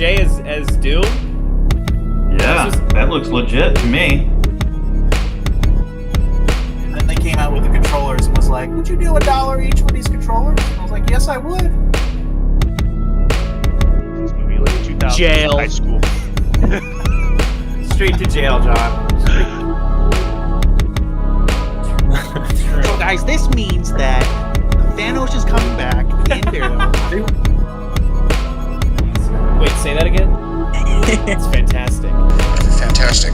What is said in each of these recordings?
Jay as Doom? Yeah, that looks legit to me. And then they came out with the controllers and was like, would you do $1 each with these controllers? And I was like, yes, I would. This movie like 2000 Jail. high school. Straight to jail, John. So guys, this means that Thanos is coming back in Daredevil. Wait, say that again? It's fantastic. Fantastic.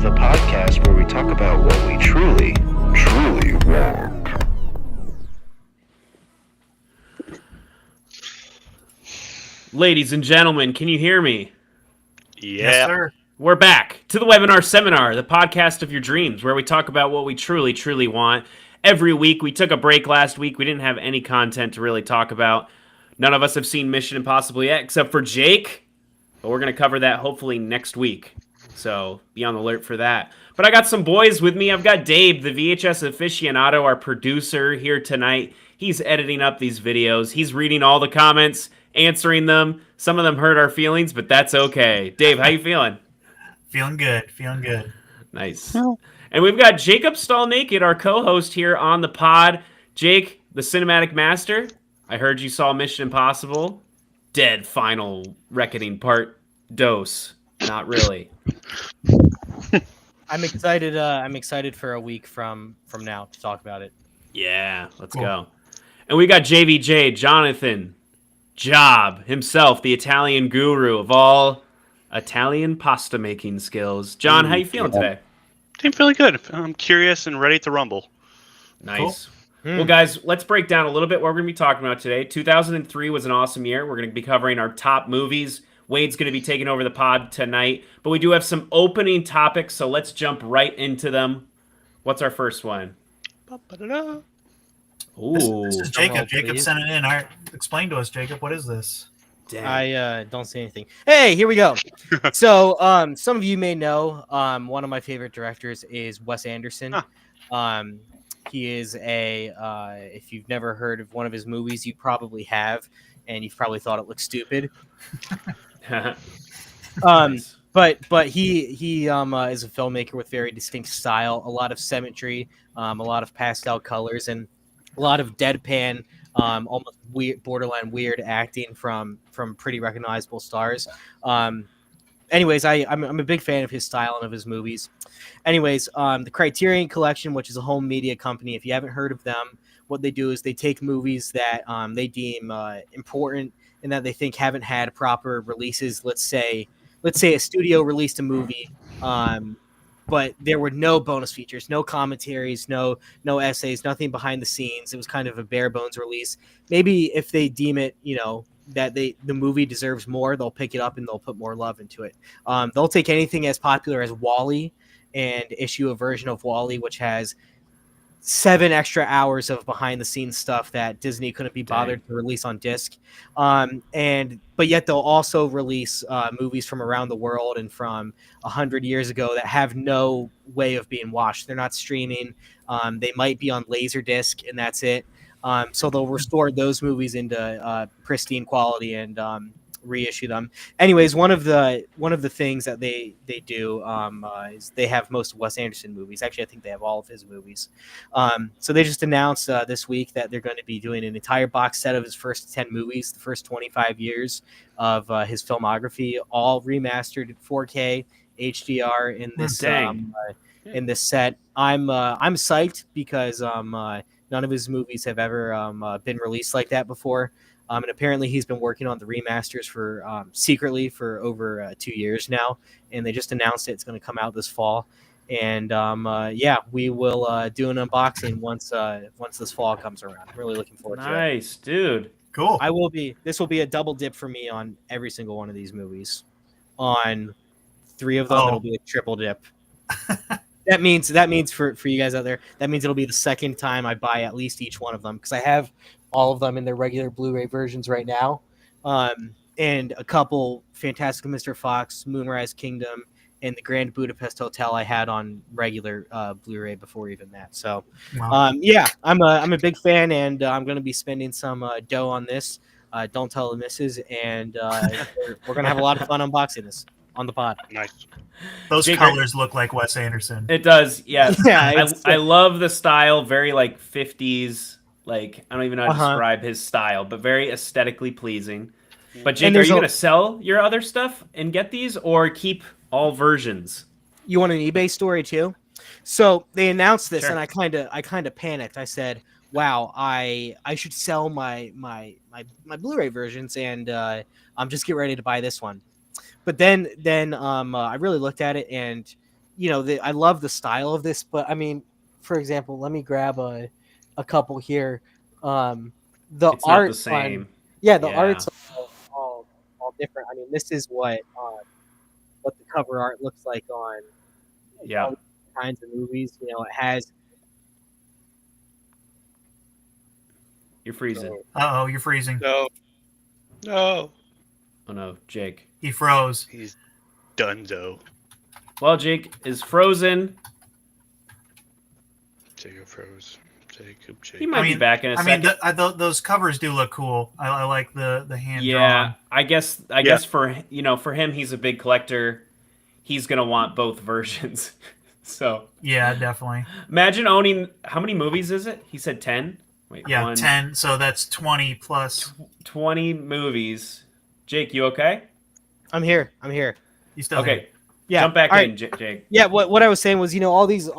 The podcast where we talk about what we truly want. Ladies and gentlemen, can you hear me? Yes, sir. We're back to the Webinar Seminar, the podcast of your dreams, where we talk about what we truly want. Every week, we took a break last week. We didn't have any content to really talk about. None of us have seen Mission Impossible yet, except for Jake. But we're going to cover that hopefully next week. So be on the alert for that. But I got some boys with me. I've got Dave, the VHS aficionado, our producer here tonight. He's editing up these videos. He's reading all the comments, answering them. Some of them hurt our feelings, but that's okay. Dave, how you feeling? Feeling good. Nice. And we've got Jacob Stall Naked, our co-host here on the pod. Jake, the cinematic master. I heard you saw Mission Impossible. Dead Final Reckoning Part Dose. Not really. I'm excited. I'm excited for a week from now to talk about it. Yeah, let's go. And we got JVJ, Jonathan Job himself, the Italian guru of all Italian pasta making skills. John, how you feeling today? I'm feeling good. I'm curious and ready to rumble. Nice. Cool. Well, guys, let's break down a little bit what we're going to be talking about today. 2003 was an awesome year. We're going to be covering our top movies. Wade's going to be taking over the pod tonight. But we do have some opening topics, so let's jump right into them. What's our first one? This is Jacob. Please. Jacob sent it in. All right, explain to us, Jacob. What is this? Damn. I don't see anything. Hey, here we go. So, some of you may know, one of my favorite directors is Wes Anderson. He is if you've never heard of one of his movies, you probably have, and you've probably thought it looks stupid. But he is a filmmaker with very distinct style, a lot of symmetry, a lot of pastel colors, and a lot of deadpan, almost weird, borderline weird acting from pretty recognizable stars. Anyways, I'm a big fan of his style and of his movies. Anyways, the Criterion Collection, which is a home media company, if you haven't heard of them, what they do is they take movies that they deem important and that they think haven't had proper releases. Let's say a studio released a movie, but there were no bonus features, no commentaries, no essays, nothing behind the scenes. It was kind of a bare bones release. Maybe if they deem it, that the movie deserves more, they'll pick it up and they'll put more love into it. They'll take anything as popular as WALL-E and issue a version of WALL-E which has 7 extra hours of behind the scenes stuff that Disney couldn't be bothered to release on disc. But yet they'll also release movies from around the world and from 100 years ago that have no way of being watched. They're not streaming. They might be on Laserdisc and that's it. So they'll restore those movies into pristine quality and reissue them. Anyways, one of the things that they do is they have most of Wes Anderson movies. Actually, I think they have all of his movies. So they just announced this week that they're going to be doing an entire box set of his first 10 movies, the first 25 years of his filmography, all remastered 4K HDR in this in this set. I'm psyched because none of his movies have ever been released like that before. And apparently he's been working on the remasters for secretly for over 2 years now. And they just announced it's going to come out this fall. And we will do an unboxing once this fall comes around. I'm really looking forward to it. Nice, dude. Cool. This will be a double dip for me on every single one of these movies. On 3 of them, it'll be a triple dip. That means for you guys out there, that means it'll be the second time I buy at least each one of them because I have all of them in their regular Blu-ray versions right now, and a couple Fantastic Mr. Fox, Moonrise Kingdom, and the Grand Budapest Hotel I had on regular Blu-ray before even that. So, Wow. I'm a big fan, and I'm going to be spending some dough on this. Don't tell the missus, and we're gonna have a lot of fun unboxing this on the pod. Nice. Those Jake, colors look like Wes Anderson. It does, yes. Yeah, I love the style, very like 50s. Like I don't even know how to Uh-huh. describe his style, but very aesthetically pleasing. But Jake, And are there's you a- gonna sell your other stuff and get these, or keep all versions? You want an eBay story too? So they announced this, Sure. and I kind of panicked. I said, "Wow, I should sell my Blu-ray versions, and I'm just get ready to buy this one." But then I really looked at it, and I love the style of this. But I mean, for example, let me grab a couple here. The It's art not the same. the Yeah. art's all different. I mean, this is what the cover art looks like on Yeah. all kinds of movies. It has. You're freezing. Uh-oh, you're freezing. No. No. Oh no, Jake. He froze. He's donezo. Well, Jake is frozen. Jacob froze. Jacob. He might be back in a I second. mean, those covers do look cool. I like the hand Yeah, drawn. I guess for him, he's a big collector. He's gonna want both versions. So Yeah, definitely. imagine owning, how many movies is it? He said 10. Wait, Yeah, 10. So that's 20 plus. 20 movies. Jake, you okay? I'm here. You still there. Okay, Yeah. jump back all in, right. Jake. Yeah. What I was saying was, all these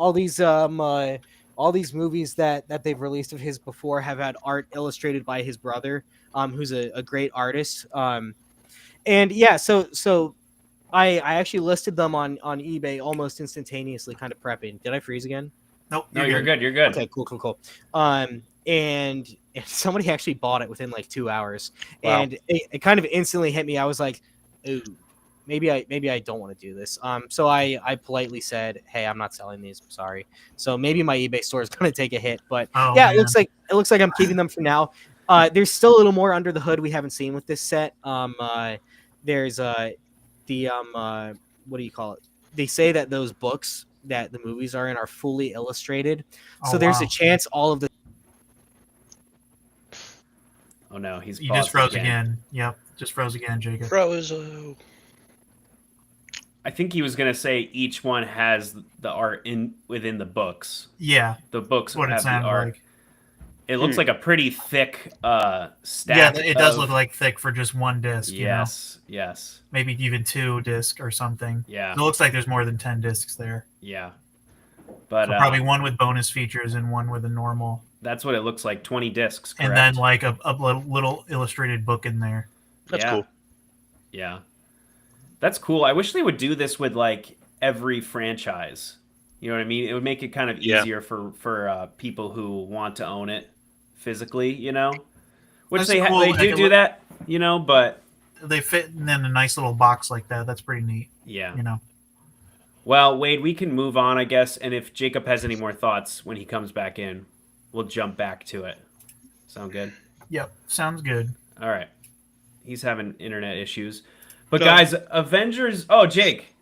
movies that they've released of his before have had art illustrated by his brother, who's a great artist. And yeah, so I actually listed them on eBay almost instantaneously, kind of prepping. Did I freeze again? Nope. No, you're good. You're good. Okay, cool. And somebody actually bought it within like 2 hours, Wow. and it kind of instantly hit me. I was like, ooh, maybe I don't want to do this. So I politely said, hey, I'm not selling these. I'm sorry. So maybe my eBay store is going to take a hit, but Oh, yeah, man. it looks like I'm keeping them for now. There's still a little more under the hood we haven't seen with this set. There's what do you call it? They say that those books that the movies are in are fully illustrated. So Oh, there's wow. a chance all of the Oh no, he's You paused just froze again. Yep, just froze again, Jacob. Frozo. I think he was gonna say each one has the art within the books. Yeah, The books that's what it have the sounded art. like. It looks like a pretty thick Yeah, stack. it does of- look like thick for just one disc. Yes. Maybe even 2 disc or something. Yeah. It looks like there's more than 10 discs there. Yeah. But So probably one with bonus features and one with a normal, that's what it looks like. 20 discs. Correct? and then like a little illustrated book in there. That's Yeah. cool. Yeah. That's cool. I wish they would do this with like every franchise. You know what I mean? It would make it kind of Yeah. easier for people who want to own it physically, Which That's they cool. they Like do a do li- that, but They fit in a nice little box like that. That's pretty neat. yeah. Well, Wade, we can move on, I guess, and if Jacob has any more thoughts when he comes back in, we'll jump back to it. Sound good? Yep, sounds good. All right. He's having internet issues. But No. guys, Avengers. Oh, Jake.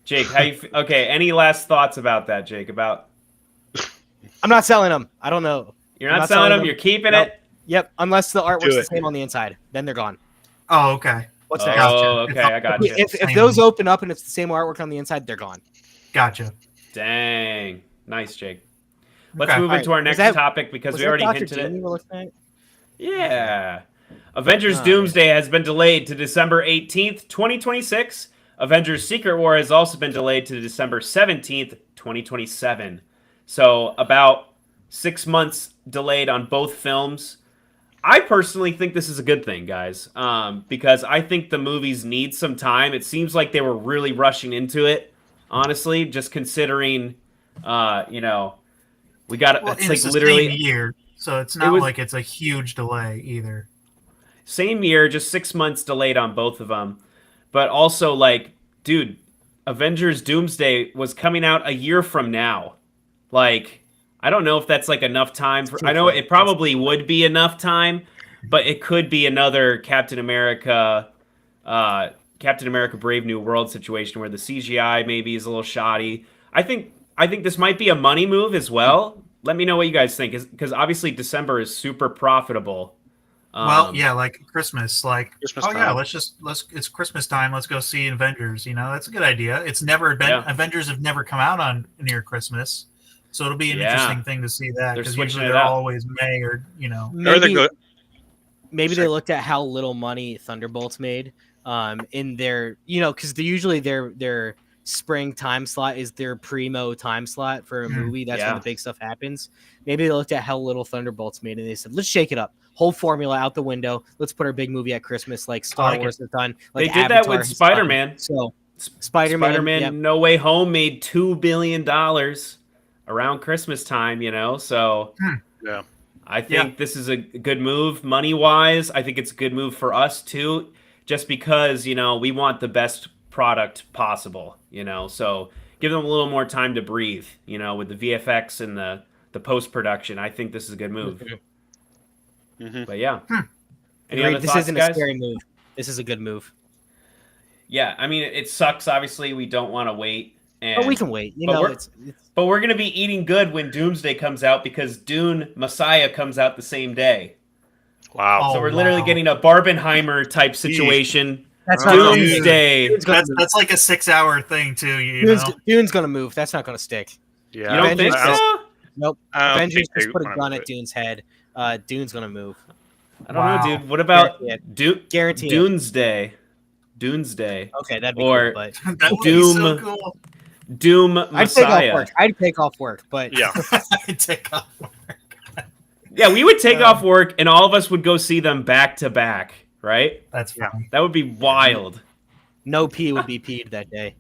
Jake, how you? Okay. Any last thoughts about that, Jake? About I'm not selling them. I don't know. you're I'm not selling them. You're keeping Nope. it. Yep, unless the artwork's Do the it. same on the inside, then they're gone. Oh, okay. What's Oh, next? Gotcha. okay. I got you. If those open up and it's the same artwork on the inside, they're gone. Gotcha. Dang. Nice, Jake. Let's Okay. move into our next that- topic because Was we that already Dr. hinted Doom it. you were looking at? Yeah. Avengers Oh, Doomsday has been delayed to December 18th, 2026. Avengers Secret War has also been delayed to December 17th, 2027. So about 6 months delayed on both films. I personally think this is a good thing, guys, because I think the movies need some time. It seems like they were really rushing into it, honestly, just considering, we got Well, it's and like it's the literally same year, so it's not was- like it's a huge delay either. same year, just 6 months delayed on both of them. But also, like, dude, Avengers Doomsday was coming out a year from now. Like, I don't know if that's like enough time for. I know it probably would be enough time, but it could be another Captain America Brave New World situation where the CGI maybe is a little shoddy. I think this might be a money move as well. Let me know what you guys think, because obviously December is super profitable Well, yeah, like Christmas. Like, Christmas oh yeah, time. it's Christmas time. Let's go see Avengers. You know, that's a good idea. It's never been Yeah. Avengers have never come out on near Christmas, so it'll be an Yeah. interesting thing to see that They're because switching usually it they're up. always May or Or they go. Maybe Sorry. they looked at how little money Thunderbolts made in their, because usually their spring time slot is their primo time slot for a movie. That's when Yeah. the big stuff happens. Maybe they looked at how little Thunderbolts made and they said, let's shake it up. Whole formula out the window. Let's put our big movie at Christmas like Star like Wars has done. They Like did that Avatar with has done. Spider-Man. So Spider-Man, yep. No Way Home made $2 billion around Christmas time, so Yeah. I think this is a good move money-wise. I think it's a good move for us too, just because, we want the best product possible, so give them a little more time to breathe, with the VFX and the post-production. I think this is a good move. Mm-hmm. But yeah. Any Agreed. other This thoughts, isn't guys? a scary move. This is a good move. Yeah, I mean, it sucks. Obviously, we don't want to wait. But we can wait. But we're going to be eating good when Doomsday comes out because Dune Messiah comes out the same day. Wow. So Oh, we're literally wow. getting a Barbenheimer type situation. That's not gonna move. Doomsday. Dune's gonna move. That's like a 6-hour thing too. You know, Dune's gonna move. That's not gonna stick. Yeah. You don't Avengers think just- so? Nope. I don't Avengers think just they put a wanna gun move at it. Dune's head. Dune's gonna move. I don't Wow. know, dude. What about Guarantee it. Doomsday? Doomsday. Okay, that'd be Or cool. But that would be so Doom- cool. Doom I'd take off Messiah. work. I'd take off work. But Yeah. Take off. Yeah, we would take off work and all of us would go see them back to back, right? That's funny. That would be wild. no pee would be peed that day.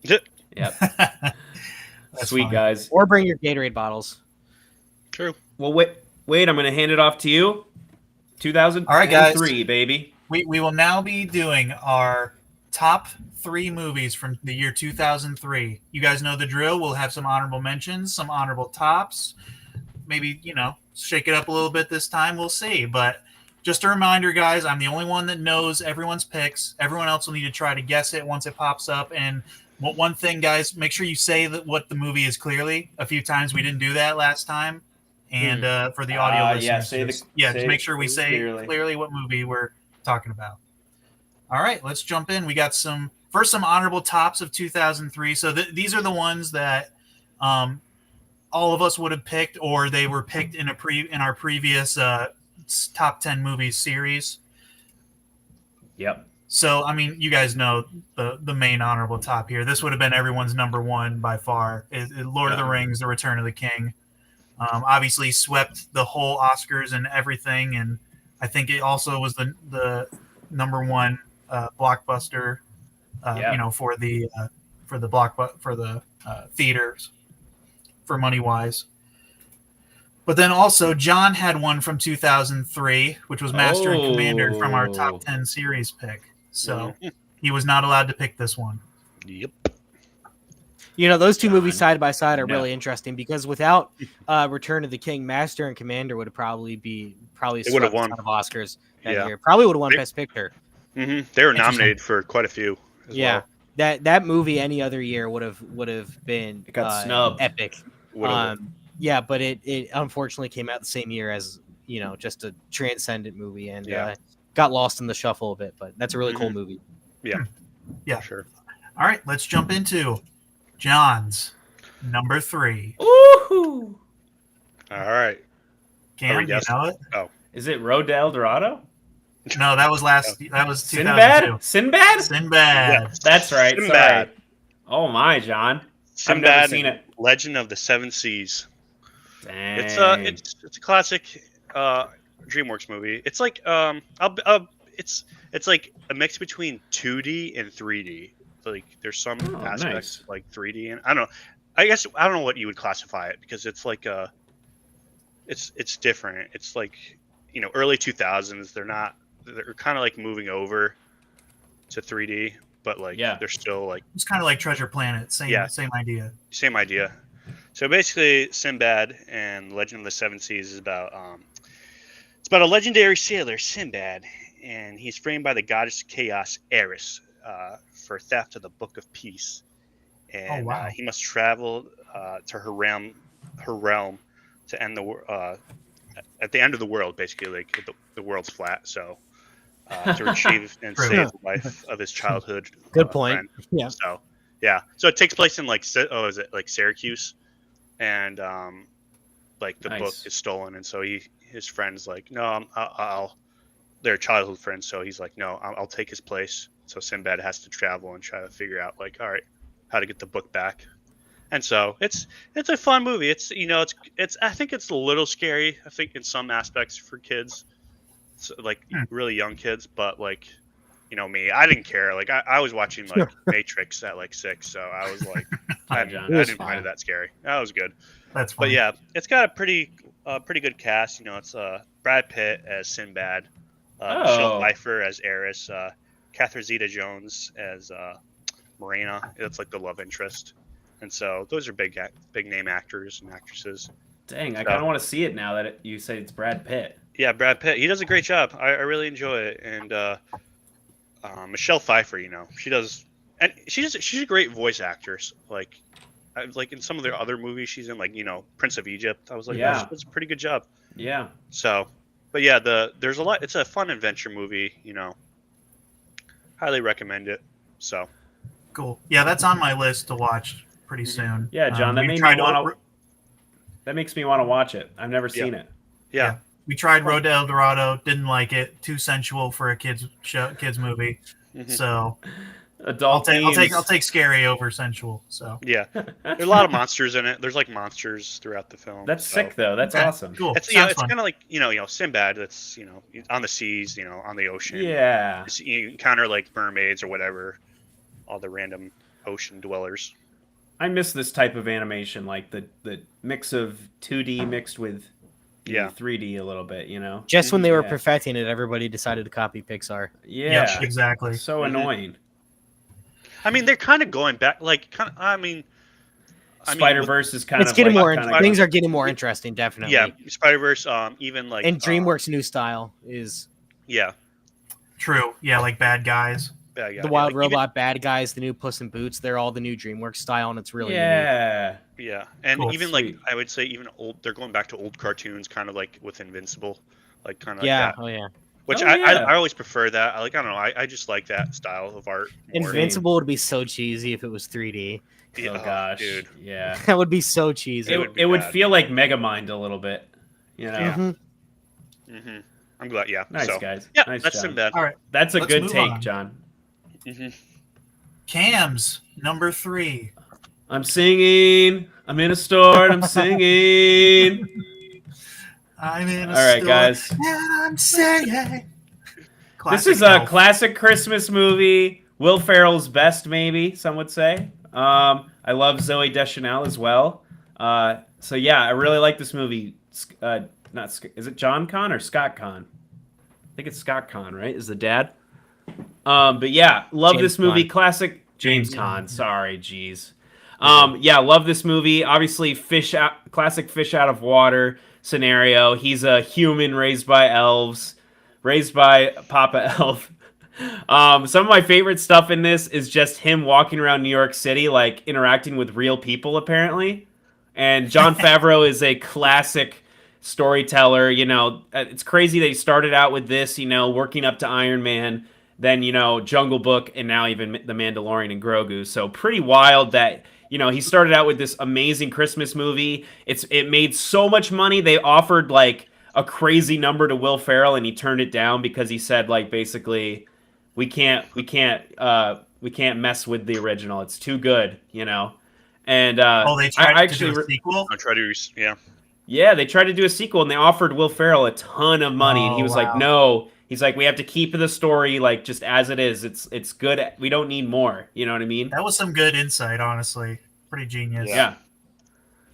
Yep. That's Sweet, funny. guys. Or bring your Gatorade bottles. True. Well, wait. I'm going to hand it off to you. 2003, All right, guys. baby. We will now be doing our top 3 movies from the year 2003. You guys know the drill. We'll have some honorable mentions, some honorable tops. Maybe, shake it up a little bit this time. We'll see. But just a reminder, guys, I'm the only one that knows everyone's picks. Everyone else will need to try to guess it once it pops up. And one thing, guys, make sure you say what the movie is clearly. A few times we didn't do that last time. And for the audio listeners, just make sure we say clearly what movie we're talking about. All right, let's jump in. We got some honorable tops of 2003. So these are the ones that all of us would have picked, or they were picked in our previous top 10 movies series. Yep. So I mean, you guys know the main honorable top here. This would have been everyone's number one by far. Lord of the Rings: The Return of the King. Obviously swept the whole Oscars and everything, and I think it also was the number one blockbuster, for the theaters for money wise. But then also John had one from 2003, which was Master and Commander from our top 10 series pick. So he was not allowed to pick this one. Yep. Those two movies side by side are really interesting because without Return of the King, Master and Commander would have probably would have won a ton of Oscars that Yeah. year. Probably would have won Best Picture. Mm-hmm. They were nominated for quite a few. As Yeah. well. That movie any other year would have been It got snubbed. epic. Yeah, but it unfortunately came out the same year as just a transcendent movie and got lost in the shuffle a bit. But that's a really cool movie. Yeah. Yeah. Sure. All right, let's jump into John's number 3. Woohoo! All right. Cam, you guessing? know it? Is it Road to El Dorado? No, that was That was 2002. Sinbad? Sinbad? Sinbad. Yeah. That's right. Sinbad. Sorry. Oh my, John. Sinbad, I've never seen and it. Legend of the Seven Seas. Dang. It's a classic DreamWorks movie. It's like it's like a mix between 2D and 3D. Like there's some aspects nice. like 3D and I don't know. I guess I don't know what you would classify it because it's like it's different. It's like early 2000s. They're kind of like moving over to 3D, but like they're still like It's kind of like Treasure Planet. Same idea. same idea. So basically, Sinbad and Legend of the Seven Seas is about it's about a legendary sailor, Sinbad, and he's framed by the goddess Chaos, Eris, for theft of the Book of Peace, and he must travel to her realm to end at the end of the world, basically, like the world's flat. So to retrieve and True. save the life of his childhood Good point. friend. Yeah. So yeah, so it takes place in like is it like Syracuse, and like the Nice. book is stolen, and so his friend's like, no, I'll their childhood friend, so he's like, no, I'll take his place. So Sinbad has to travel and try to figure out like, all right, how to get the book back. And so it's a fun movie. It's it's I think it's a little scary. I think in some aspects for kids, so, like really young kids. But like, me, I didn't care. Like I was watching like Matrix at like 6, so I was like, I didn't find it that scary. That was good. That's fine. But yeah, it's got a pretty good cast. It's Brad Pitt as Sinbad, Michelle Pfeiffer as Eris, Catherine Zeta-Jones as Morena. It's like the love interest. And so those are big name actors and actresses. Dang, I kind of want to see it now that you say it's Brad Pitt. Yeah, Brad Pitt. He does a great job. I really enjoy it. And Michelle Pfeiffer, she does, and she's a great voice actress. Like in some of their other movies she's in, like Prince of Egypt. I was like, Yeah. that's a pretty good job. Yeah. So, but yeah, there's a lot. It's a fun adventure movie. Highly recommend it. So Cool. Yeah, that's on my list to watch pretty soon. Yeah, John, that we made me tried want to. That makes me want to watch it. I've never seen it. yeah. We tried Road to El Dorado, didn't like it. Too sensual for a kids movie. Mhm. So Adult I'll themes. take scary over sensual. So Yeah, there's a lot of monsters in it. There's like monsters throughout the film. That's so. sick though. That's Okay, awesome. Cool. It's Sounds it's fun. kind of like Sinbad. That's on the seas, on the ocean. Yeah. You encounter like mermaids or whatever, all the random ocean dwellers. I miss this type of animation, like the mix of 2D mixed with 3D a little bit, Just when they were Yeah. perfecting it, everybody decided to copy Pixar. Yeah. Yep, exactly. So annoying. I mean, they're kind of going back, like Spider-Verse is kind It's of getting like, more. kinda- Things are getting more interesting, definitely. Yeah, Spider-Verse. Even like And DreamWorks' new style is Yeah, True. Yeah, like bad guys. yeah. the Wild like, Robot Bad Guys, the new Puss in Boots. They're all the new DreamWorks style, and it's really unique. Yeah. Yeah, and Cool. even Sweet. like I would say even old. They're going back to old cartoons, kind of like with Invincible, like kind of Yeah. like that. Oh yeah. Which Oh, I yeah. always prefer that. I don't know. I just like that style of art. More. Invincible would be so cheesy if it was 3D. Yeah, Oh gosh. dude. Yeah. That would be so cheesy. It, would be it would bad. feel like Megamind a little bit. Mhm. hmm I'm glad. Yeah. Nice, so, guys. Yeah, Nice that's job. Sinbad. All right. That's a Let's good move take, on. John. hmm Cams number 3. I'm singing. I'm in a store and I'm singing. I'm in a All right, store guys. and I'm singing. This is a classic Christmas movie. Will Ferrell's best, maybe some would say. I love Zoe Deschanel as well. So yeah, I really like this movie. Is it John Conn or Scott Conn? I think it's Scott Conn, right? Is the dad? But yeah, love James this movie. Caan. Classic James Caan. Sorry, jeez. Yeah, love this movie. Obviously, classic fish out of water scenario. He's a human raised by elves, raised by Papa Elf. Some of my favorite stuff in this is just him walking around New York City, like interacting with real people, apparently. And Jon Favreau is a classic storyteller. It's crazy they started out with this, working up to Iron Man, then, Jungle Book, and now even The Mandalorian and Grogu. So pretty wild that, he started out with this amazing Christmas movie. It made so much money. They offered like a crazy number to Will Ferrell, and he turned it down because he said like basically we can't mess with the original. It's too good, And they tried to do a sequel? I'll try to. Yeah. Yeah, they tried to do a sequel, and they offered Will Ferrell a ton of money, and he was like, wow. "No." He's like, "We have to keep the story like just as it is. It's good. We don't need more." You know what I mean? That was some good insight, honestly. Pretty genius. Yeah.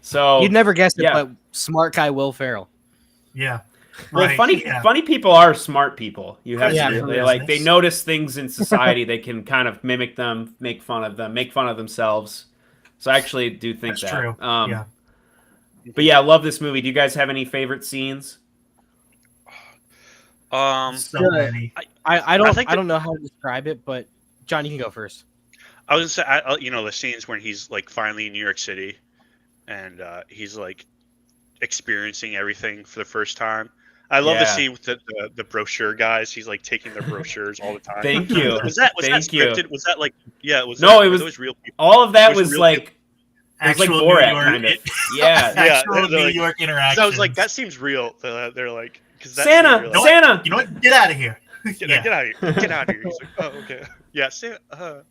So You'd never guess it, yeah. but smart guy Will Ferrell. Yeah. Well, Right, funny yeah. people are smart people. You have Yeah, to for they like they business. notice things in society. They can kind of mimic them, make fun of them, make fun of themselves. So I actually do think That's that. true. Yeah. But yeah, I love this movie. Do you guys have any favorite scenes? So Good. many. I I don't think I don't know how to describe it, but John, you can go first. I was gonna say, the scenes when he's like finally in New York City, and he's like, experiencing everything for the first time. I love the Yeah. scene with the brochure guys. He's like taking their brochures all the time. Thank you. Was that Thank you. scripted? Was that like No, it were was those real people? all of that Those was real like it was like Actual New Borat York- kind of. Yeah. Yeah, Actual they're New like- York 'Cause interaction. I was like, that seems real. They're like, because Santa, You know what? Santa. You know what? Get out of here. Get Yeah. out of here! Get out of here! He's like, oh, okay. Yeah, Santa.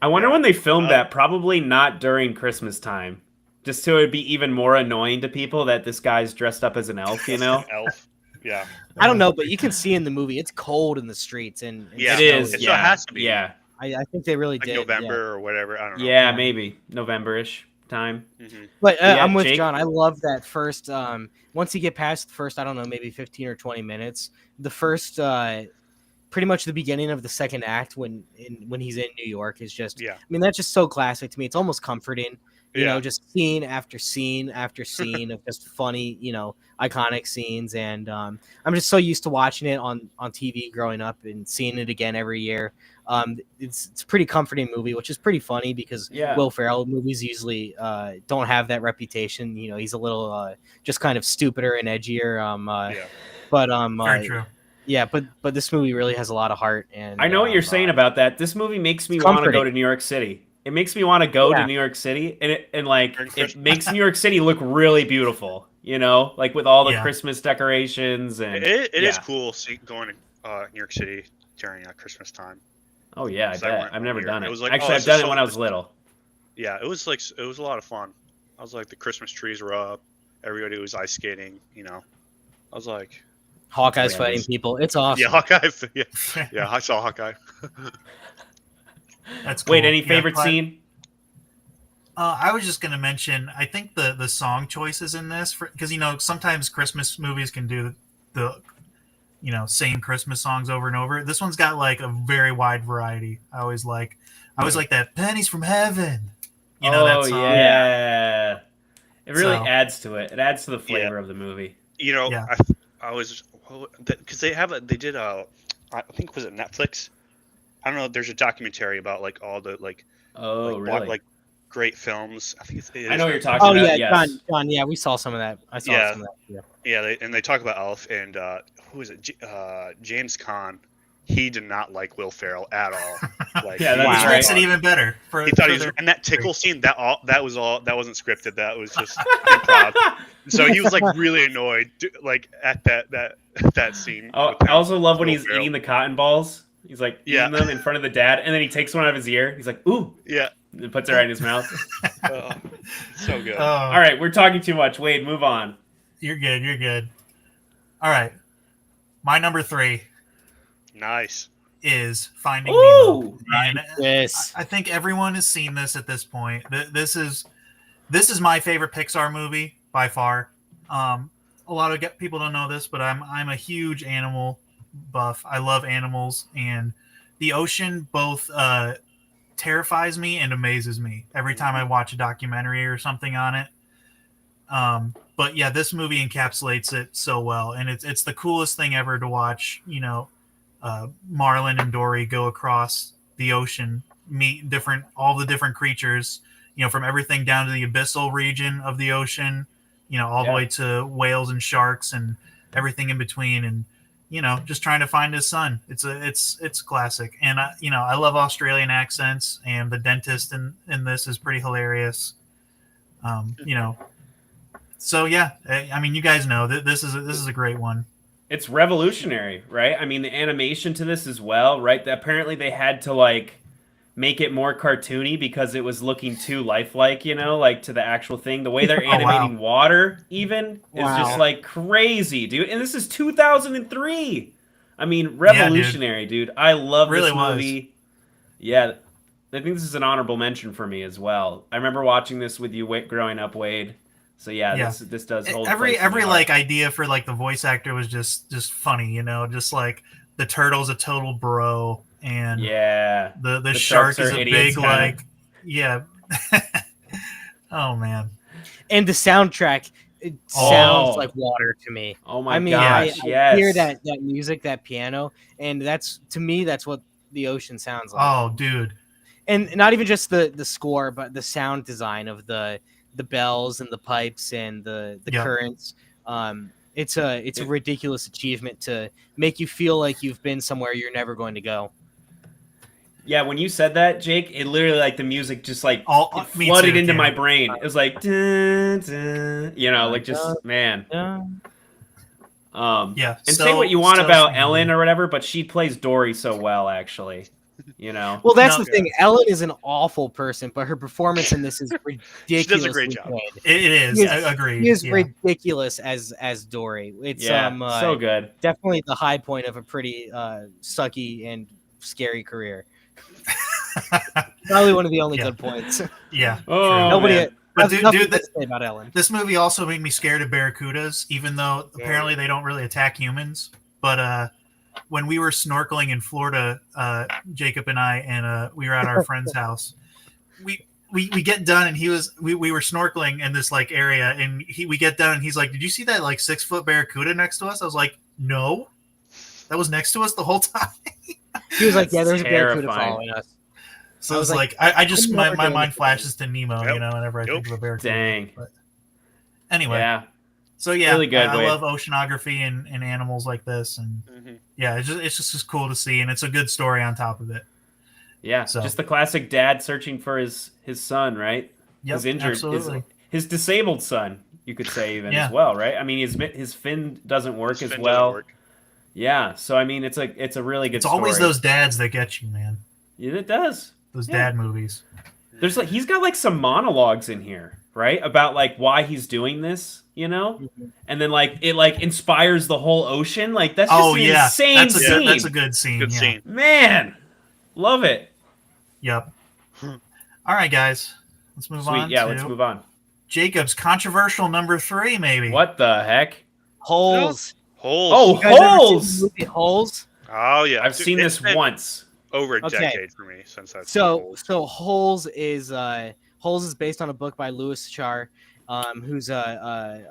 I wonder Yeah. when they filmed Uh, that. Probably not during Christmas time. Just so it'd be even more annoying to people that this guy's dressed up as an elf. You know. Elf. Yeah. I don't know, but you can see in the movie it's cold in the streets, and Yeah. It snowy. is. So it Yeah. has to be. Yeah. I think they really Like did. November or whatever. I don't know. Yeah. Maybe November-ish time. Mhm. But Yeah, I'm with Jake? John. I love that first. Once you get past the first, I don't know, maybe 15 or 20 minutes, the first, pretty much the beginning of the second act when he's in New York is just. Yeah. I mean, that's just so classic to me. It's almost comforting. You Yeah. know, just scene after scene after scene of just funny, iconic scenes, and I'm just so used to watching it on TV growing up and seeing it again every year. It's a pretty comforting movie, which is pretty funny because Yeah. Will Ferrell movies usually don't have that reputation. You know, he's a little just kind of stupider and edgier. Yeah. But Very true. yeah, but this movie really has a lot of heart. And I know what you're saying about that. This movie makes me It's want to go comforting. to New York City. It makes me want to go Yeah. to New York City, and like During it Christmas. makes New York City look really beautiful. You know, like with all the Yeah. Christmas decorations and It is yeah. cool going to New York City during Christmas time. Oh yeah, I So I bet. went I've never one year. done it. It was like, Actually, oh, I've this done is it when so- I was little. Yeah, it was a lot of fun. I was like, the Christmas trees were up. Everybody was ice skating. I was like, Hawkeye's Yeah, fighting it's- people. It's awesome. yeah, Hawkeye. Yeah, I saw Hawkeye. That's cool. Wait, any Yeah, favorite but, scene? I was just gonna mention. I think the song choices in this, because sometimes Christmas movies can do the same Christmas songs over and over. This one's got like a very wide variety. I always like that "Pennies from Heaven." That song. Yeah. It really So- adds to it. It adds to the flavor of the movie. Yeah. I was because they did I think was it Netflix. I don't know. There's a documentary about like all the Oh, really? like great films. I think it I is know what you're Netflix. talking Oh about. yeah, Yes. John. Yeah, we saw some of that. I saw Yeah. some of that. Yeah. Yeah, they talk about Elf and who is it? James Caan. He did not like Will Ferrell at all. Like, Yeah, that's Which right. makes it even better. He thought he was, and that tickle scene that wasn't scripted. That was just improv. So he was like really annoyed, like at that scene. Oh, with him, I also love when Will he's Ferrell. eating the cotton balls. He's like Yeah. eating them in front of the dad, and then he takes one out of his ear. He's like, "Ooh," Yeah, and puts it right in his mouth. so good. All right, we're talking too much. Wade, move on. You're good. You're good. All right. My number 3 Nice. is Finding Nemo. Ooh, And Yes. I think everyone has seen this at this point. This is my favorite Pixar movie by far. A lot of people don't know this, but I'm a huge animal buff. I love animals, and the ocean both terrifies me and amazes me every time I watch a documentary or something on it. But yeah, this movie encapsulates it so well, and it's the coolest thing ever to watch. Marlin and Dory go across the ocean, meet all the different creatures. From everything down to the abyssal region of the ocean, all the Yeah. way to whales and sharks and everything in between, and just trying to find his son. It's classic, and I love Australian accents, and the dentist in this is pretty hilarious. So yeah, I mean, you guys know that this is a great one. it's revolutionary, right? I mean, the animation to this as well, right? Apparently, they had to like make it more cartoony because it was looking too lifelike, like to the actual thing. The way they're Oh, wow. animating water even is Wow. just like crazy, dude. And this is 2003. I mean, revolutionary, dude. I love Really this was. movie. Yeah, I think this is an honorable mention for me as well. I remember watching this with you growing up, Wade. So yeah. This does hold Every place in my heart. like idea for like the voice actor was just funny, just like the turtle's a total bro, and Yeah. the sharks shark is are a idiots, big kinda. like yeah. Oh man. And the soundtrack, it sounds like water to me. Oh my I mean, gosh, I yes. hear that music, that piano, and that's what the ocean sounds like. Oh dude. And not even just the score, but the sound design of the the bells and the pipes and the Yep. currents. It's a ridiculous achievement to make you feel like you've been somewhere you're never going to go. Yeah, when you said that, Jake, it literally like the music just like it me flooded too, into Cam. my brain. It was like, dun, dun, you know, like just man. Yeah. And so- say what you want so about sweet. Ellen or whatever, but she plays Dory so well, actually. You know. Well, that's No. the thing. Ellen is an awful person, but her performance in this is ridiculous. She does a great job. It is. He I agree. He is yeah. ridiculous as Dory. It's Yeah, so good. definitely the high point of a pretty sucky and scary career. Probably one of the only Yeah. good points. Yeah. Oh, true. Nobody man. But has dude, nothing dude, to say about Ellen. This movie also made me scared of barracudas, even though apparently they don't really attack humans. But when we were snorkeling in Florida, Jacob and I, and we were at our friend's house, we get done, and we were snorkeling in this like area, and we get done, and he's like, "Did you see that like 6-foot barracuda next to us?" I was like, "No, that was next to us the whole time." He was like, "Yeah, there's a barracuda terrifying. following us." So I I was was like, like, I just I'm my never doing mind this flashes to Nemo, Yep. you know, whenever I Yep. think of a barracuda. Dang. But anyway, Yeah. so yeah, Really good, I Wade. love oceanography and animals like this, and yeah, it's just cool to see, and it's a good story on top of it. Yeah. So- Just the classic dad searching for his son, right? Yep, His injured absolutely. his disabled son, you could say even Yeah. as well, right? I mean his fin doesn't work His as fin well. doesn't work. Yeah. So I mean it's a really good It's always story. those dads that get you, man. Yeah, it does. Those Yeah. dad movies. There's like he's got like some monologues in here, right? About like why he's doing this, you know? And then like it like inspires the whole ocean. Like that's just an insane that's scene. That's a good scene. Good yeah. scene. Man. Love it. Yep. All right, guys, let's move Sweet. on. Yeah, to let's move on. Jacob's controversial number 3, maybe. What the heck? Holes. Holes. Oh, You guys ever seen Holes! the movie Holes? Oh yeah. I've Dude, seen it's this been once. over a Okay. decade for me since I've seen So Holes. Holes is based on a book by Louis Char, who's a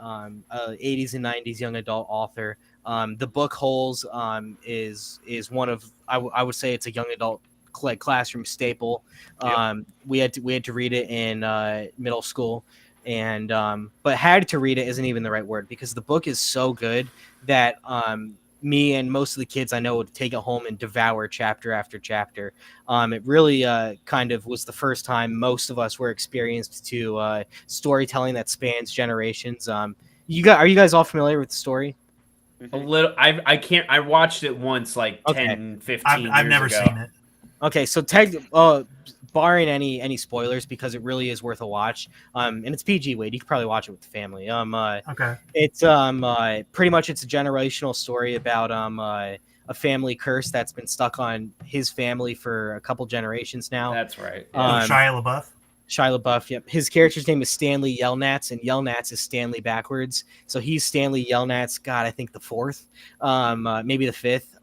80s and 90s young adult author. The book Holes is one of I would say it's a young adult classroom staple. We had to read it in middle school, and but had to read it isn't even the right word, because the book is so good that me and most of the kids I know would take it home and devour chapter after chapter. It really kind of was the first time most of us were experienced to storytelling that spans generations. Are you guys all familiar with the story? A little. I watched it once, like Okay. 10, 15 I've years never ago. seen it. Okay, so barring any spoilers, because it really is worth a watch. And it's PG, Wade. You could probably watch it with the family. Okay. It's pretty much it's a generational story about a family curse that's been stuck on his family for a couple generations now. That's right. Shia LaBeouf. Shia LaBeouf. Yep. His character's name is Stanley Yelnats, and Yelnats is Stanley backwards. So he's Stanley Yelnats. God, I think the fourth, maybe the fifth.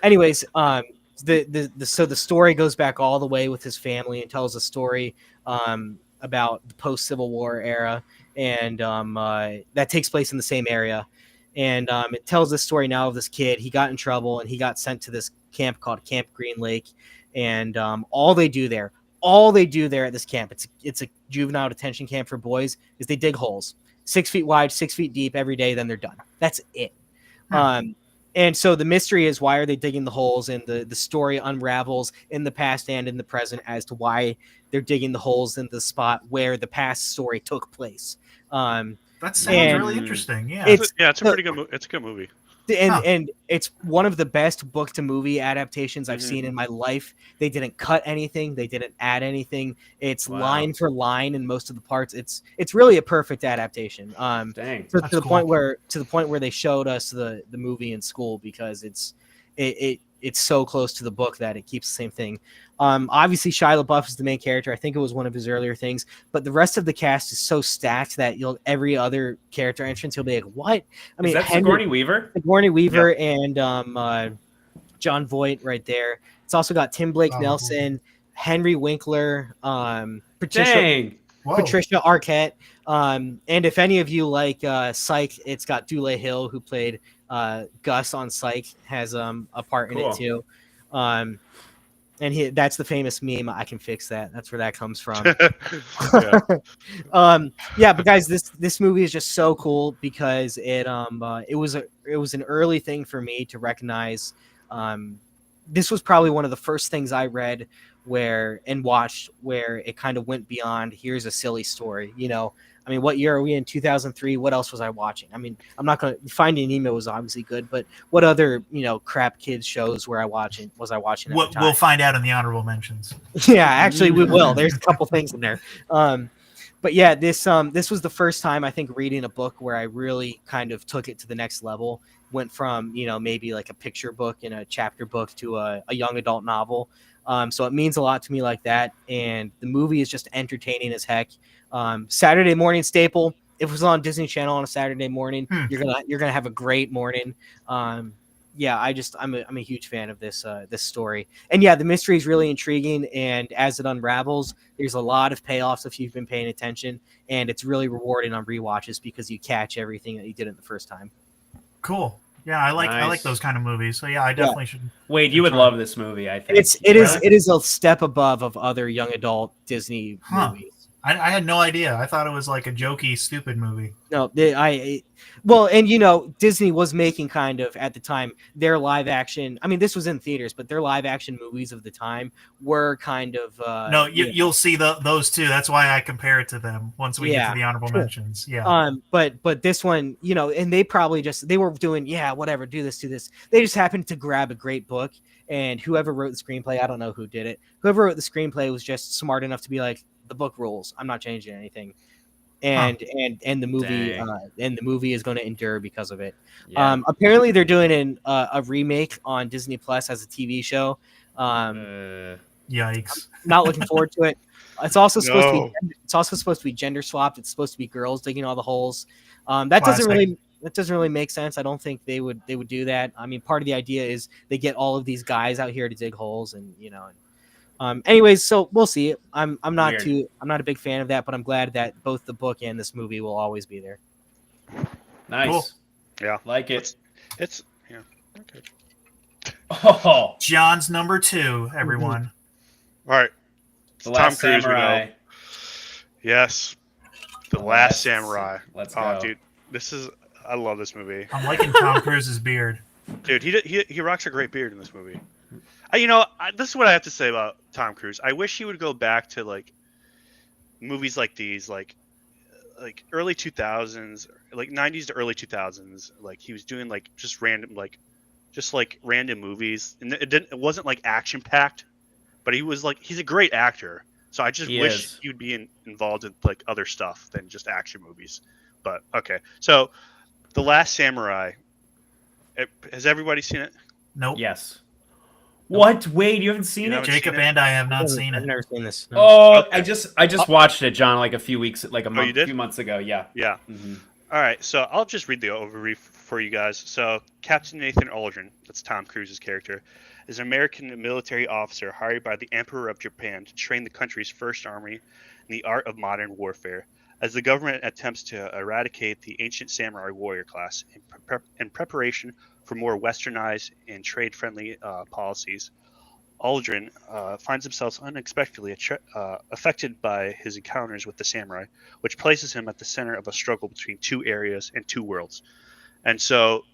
Anyways, so the story goes back all the way with his family and tells a story about the post Civil War era, and that takes place in the same area. And it tells the story now of this kid. He got in trouble and he got sent to this camp called Camp Green Lake, and all they do there at this camp, it's a juvenile detention camp for boys, is they dig holes 6 feet wide, 6 feet deep every day. Then they're done. That's it. And so the mystery is, why are they digging the holes? And the story unravels in the past and in the present as to why they're digging the holes in the spot where the past story took place. That sounds And really interesting. Yeah. it's It's a pretty good. It's a good movie. and it's one of the best book to movie adaptations I've seen in my life. They didn't cut anything, they didn't add anything. It's line for line in most of the parts. It's really a perfect adaptation. Dang. To the cool. point where they showed us the movie in school, because it's so close to the book that it keeps the same thing. Obviously Shia LaBeouf is the main character. I think it was one of his earlier things, but the rest of the cast is so stacked that every other character entrance you'll be like, what? I mean, Is that Sigourney Weaver? Sigourney Weaver and John Voight right there. It's also got Tim Blake Oh, Nelson, Henry Winkler, Patricia Dang. Whoa. Arquette. And if any of you like Psych, it's got Dule Hill, who played Gus on Psych, has a part in Cool. it too. And that's the famous meme. I can fix that. That's where that comes from. Yeah. Yeah, but guys, this movie is just so cool because it was an early thing for me to recognize. This was probably one of the first things I read and watched where it kind of went beyond here's a silly story. I mean, what year are we in? 2003. What else was I watching? I mean, I'm not going to Finding Nemo was obviously good, but what other crap kids shows was I watching at the time? We'll find out in the honorable mentions. Yeah, actually, we will. There's a couple things in there. But yeah, this was the first time I think reading a book where I really kind of took it to the next level. Went from maybe like a picture book and a chapter book to a young adult novel. So it means a lot to me like that. And the movie is just entertaining as heck. Saturday morning staple. If it was on Disney Channel on a Saturday morning, you're gonna have a great morning. Yeah, I'm a huge fan of this story. And yeah, the mystery is really intriguing, and as it unravels, there's a lot of payoffs if you've been paying attention, and it's really rewarding on rewatches because you catch everything that you did in the first time. Cool. Yeah, I like Nice. those kind of movies. So yeah, I definitely should. Wade, you would love this movie, I think. It is a step above of other young adult Disney movies. I had no idea. I thought it was like a jokey, stupid movie. No, Disney was making kind of at the time their live action. I mean, this was in theaters, but their live action movies of the time were kind of. No, you'll see those two. That's why I compare it to them once we get to the honorable mentions. Yeah. But this one, and they probably they were doing whatever, do this. They just happened to grab a great book, and whoever wrote the screenplay, I don't know who did it. Whoever wrote the screenplay was just smart enough to be like, the book rules. I'm not changing anything. And the movie is going to endure because of it. Yeah. Apparently they're doing a remake on Disney Plus as a TV show. Yikes! Not looking forward to it. It's also supposed to be gender swapped. It's supposed to be girls digging all the holes. That doesn't really make sense. I don't think they would do that. I mean, part of the idea is they get all of these guys out here to dig holes, and anyways, so we'll see. I'm not a big fan of that, but I'm glad that both the book and this movie will always be there. Nice. Cool. Yeah. Like it. It's yeah. Okay. Oh, John's number 2, everyone. All right. The Tom Last Cruise, Samurai. Yes. The Last Samurai. Let's Oh, go. dude, I love this movie. I'm liking Tom Cruise's beard. Dude, he rocks a great beard in this movie. This is what I have to say about Tom Cruise. I wish he would go back to like movies like these, like early 2000s, like 90s to early 2000s. Like he was doing like just random movies, and it wasn't like action packed, but he's a great actor. So I just wish he would be involved in like other stuff than just action movies. But okay, so The Last Samurai. Has everybody seen it? Nope. Yes. What? Wade, you haven't seen You it? haven't Jacob seen it? and I have not seen I've it. never seen this. No. Oh, Okay. I just watched it, John, like a few weeks, like you did? a few months ago. Yeah. Yeah. Mhm. All right, so I'll just read the overview for you guys. So Captain Nathan Aldrin, that's Tom Cruise's character, is an American military officer hired by the Emperor of Japan to train the country's first army in the art of modern warfare. As the government attempts to eradicate the ancient samurai warrior class in preparation for more westernized and trade-friendly policies, Aldrin finds himself unexpectedly affected by his encounters with the samurai, which places him at the center of a struggle between two areas and two worlds. And so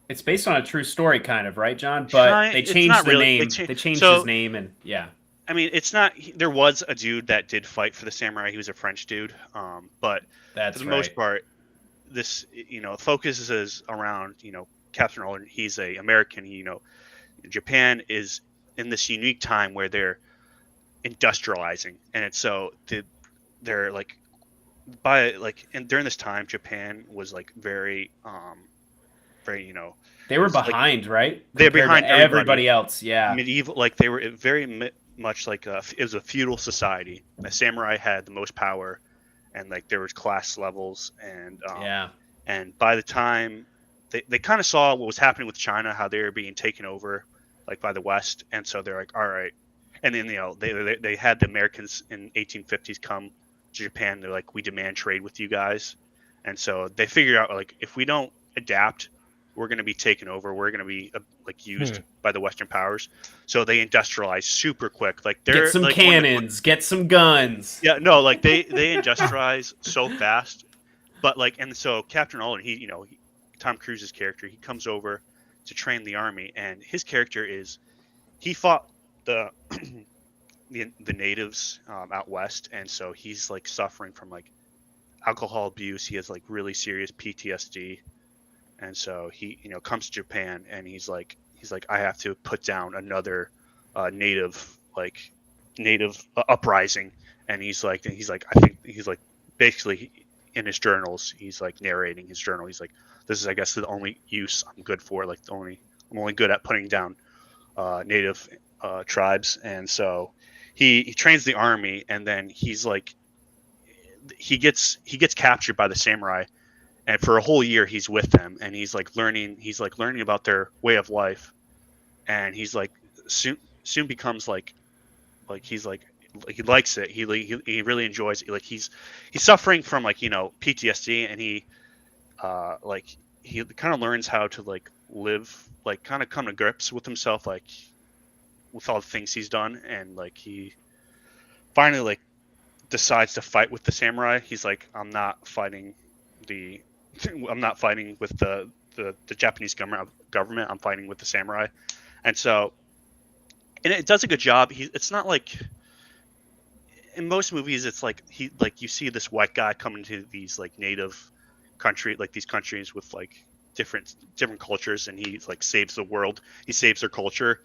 It's based on a true story, kind of, right, John? But they changed the name. They changed his name, and yeah. I mean, it's not. There was a dude that did fight for the samurai. He was a French dude, but That's for the right. most part, this focuses around Captain Aldrin. He's a American. Japan is in this unique time where they're industrializing, and it's they're like and during this time, Japan was like very They were it's like- behind, right? They're Compared behind to everybody. everybody else. Yeah. medieval, like they were very much like it was a feudal society. The samurai had the most power, and like there was class levels, and Yeah. and by the time they kind of saw what was happening with China, how they were being taken over like by the West, and so they're like, all right. And then they had the Americans in 1850s come to Japan. They're like, we demand trade with you guys, and so they figured out like if we don't adapt we're going to be taken over. We're going to be like used by the Western powers. So they industrialize super quick. Like they're Get some like cannons, get some guns. yeah, no, like they industrialize so fast. But like, and so Captain Alden, Tom Cruise's character, he comes over to train the army, and his character he fought the the natives out west, and so he's like suffering from like alcohol abuse. He has like really serious PTSD, and so he comes to Japan, and he's like I have to put down another native uprising, and he's like I think he's like basically in his journals he's like narrating his journal. He's like, this is I guess the only use I'm good for, like I'm only good at putting down native tribes, and so he trains the army, and then he's like he gets captured by the samurai, and for a whole year he's with them, and he's like learning about their way of life, and he's like soon becomes like he's like he likes it. He really enjoys it. Like he's suffering from like PTSD, and he kind of learns how to like live, like kind of come to grips with himself, like with all the things he's done, and like he finally like decides to fight with the samurai. He's like, I'm not fighting with the Japanese government. I'm fighting with the samurai, and so it does a good job. It's not like in most movies it's like you see this white guy coming to these like native country, like these countries with like different cultures, and he like saves the world. He saves their culture.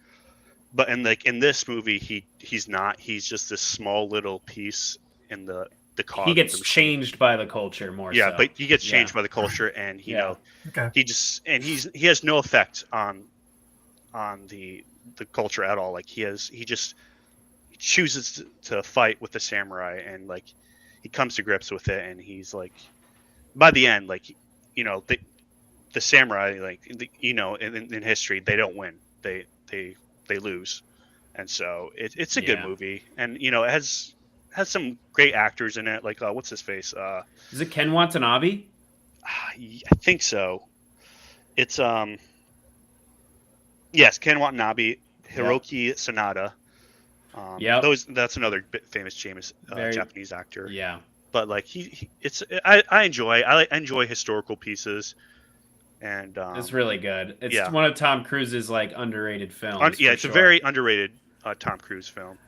But in this movie, he's not. He's just this small little piece in the cog. He gets changed by the culture more. Yeah, so. but he gets changed by the culture, and he has no effect on the culture at all. Like he just chooses to fight with the samurai, and like he comes to grips with it, and he's like, by the end, like the samurai, like in history, they don't win. They lose, and so it's a good movie, and it has some great actors in it, like what's his face, is it Ken Watanabe? I think so. It's yes, Ken Watanabe, Hiroki Sanada. That's another famous Japanese actor. Yeah, but like I enjoy historical pieces. And it's really good. It's one of Tom Cruise's like underrated films. It's a very underrated Tom Cruise film.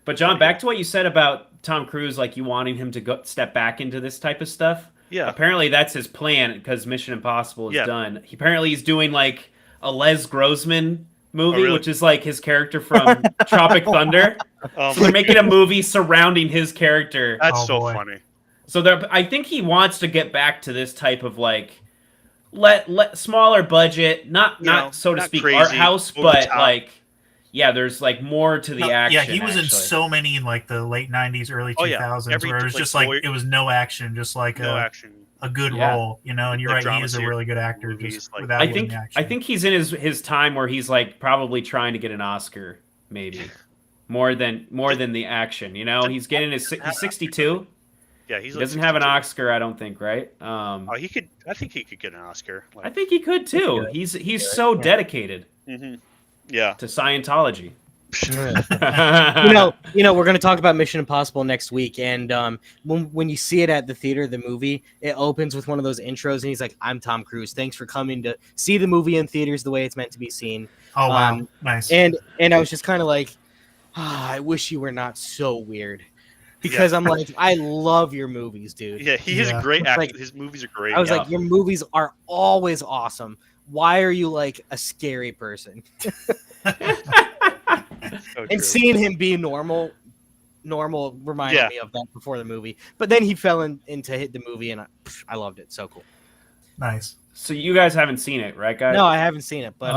But John, back to what you said about Tom Cruise, like you wanting him to step back into this type of stuff. Yeah. Apparently that's his plan because Mission Impossible is done. Apparently he's doing like a Les Grossman movie, which is like his character from Tropic Thunder. So they're making a movie surrounding his character. That's funny. So I think he wants to get back to this type of like let smaller budget, not so to speak, crazy, art house, but like there's like more to the action. Yeah, he was in so many in like the late 90s, early 2000s where it was just like it was no action, just like a good role, and you're right, he is a really good actor just without the action. I think he's in his time where he's like probably trying to get an Oscar, maybe. more than the action, he's getting he's 62. Yeah, he doesn't have an Oscar, I don't think, right? He could. I think he could get an Oscar. I think he could too. He's so dedicated. Mm-hmm. Yeah. To Scientology. We're going to talk about Mission Impossible next week, and when you see it at the theater, the movie, it opens with one of those intros, and he's like, "I'm Tom Cruise. Thanks for coming to see the movie in theaters the way it's meant to be seen." Oh wow, nice. And I was just kind of like, I wish you were not so weird. Because I'm like, I love your movies, dude. Yeah, he is a great actor. Like, his movies are great. I was like, your movies are always awesome. Why are you like a scary person? And seeing him be normal reminded me of that before the movie. But then he fell into the movie, and I loved it. So cool. Nice. So you guys haven't seen it, right, guys? No, I haven't seen it. But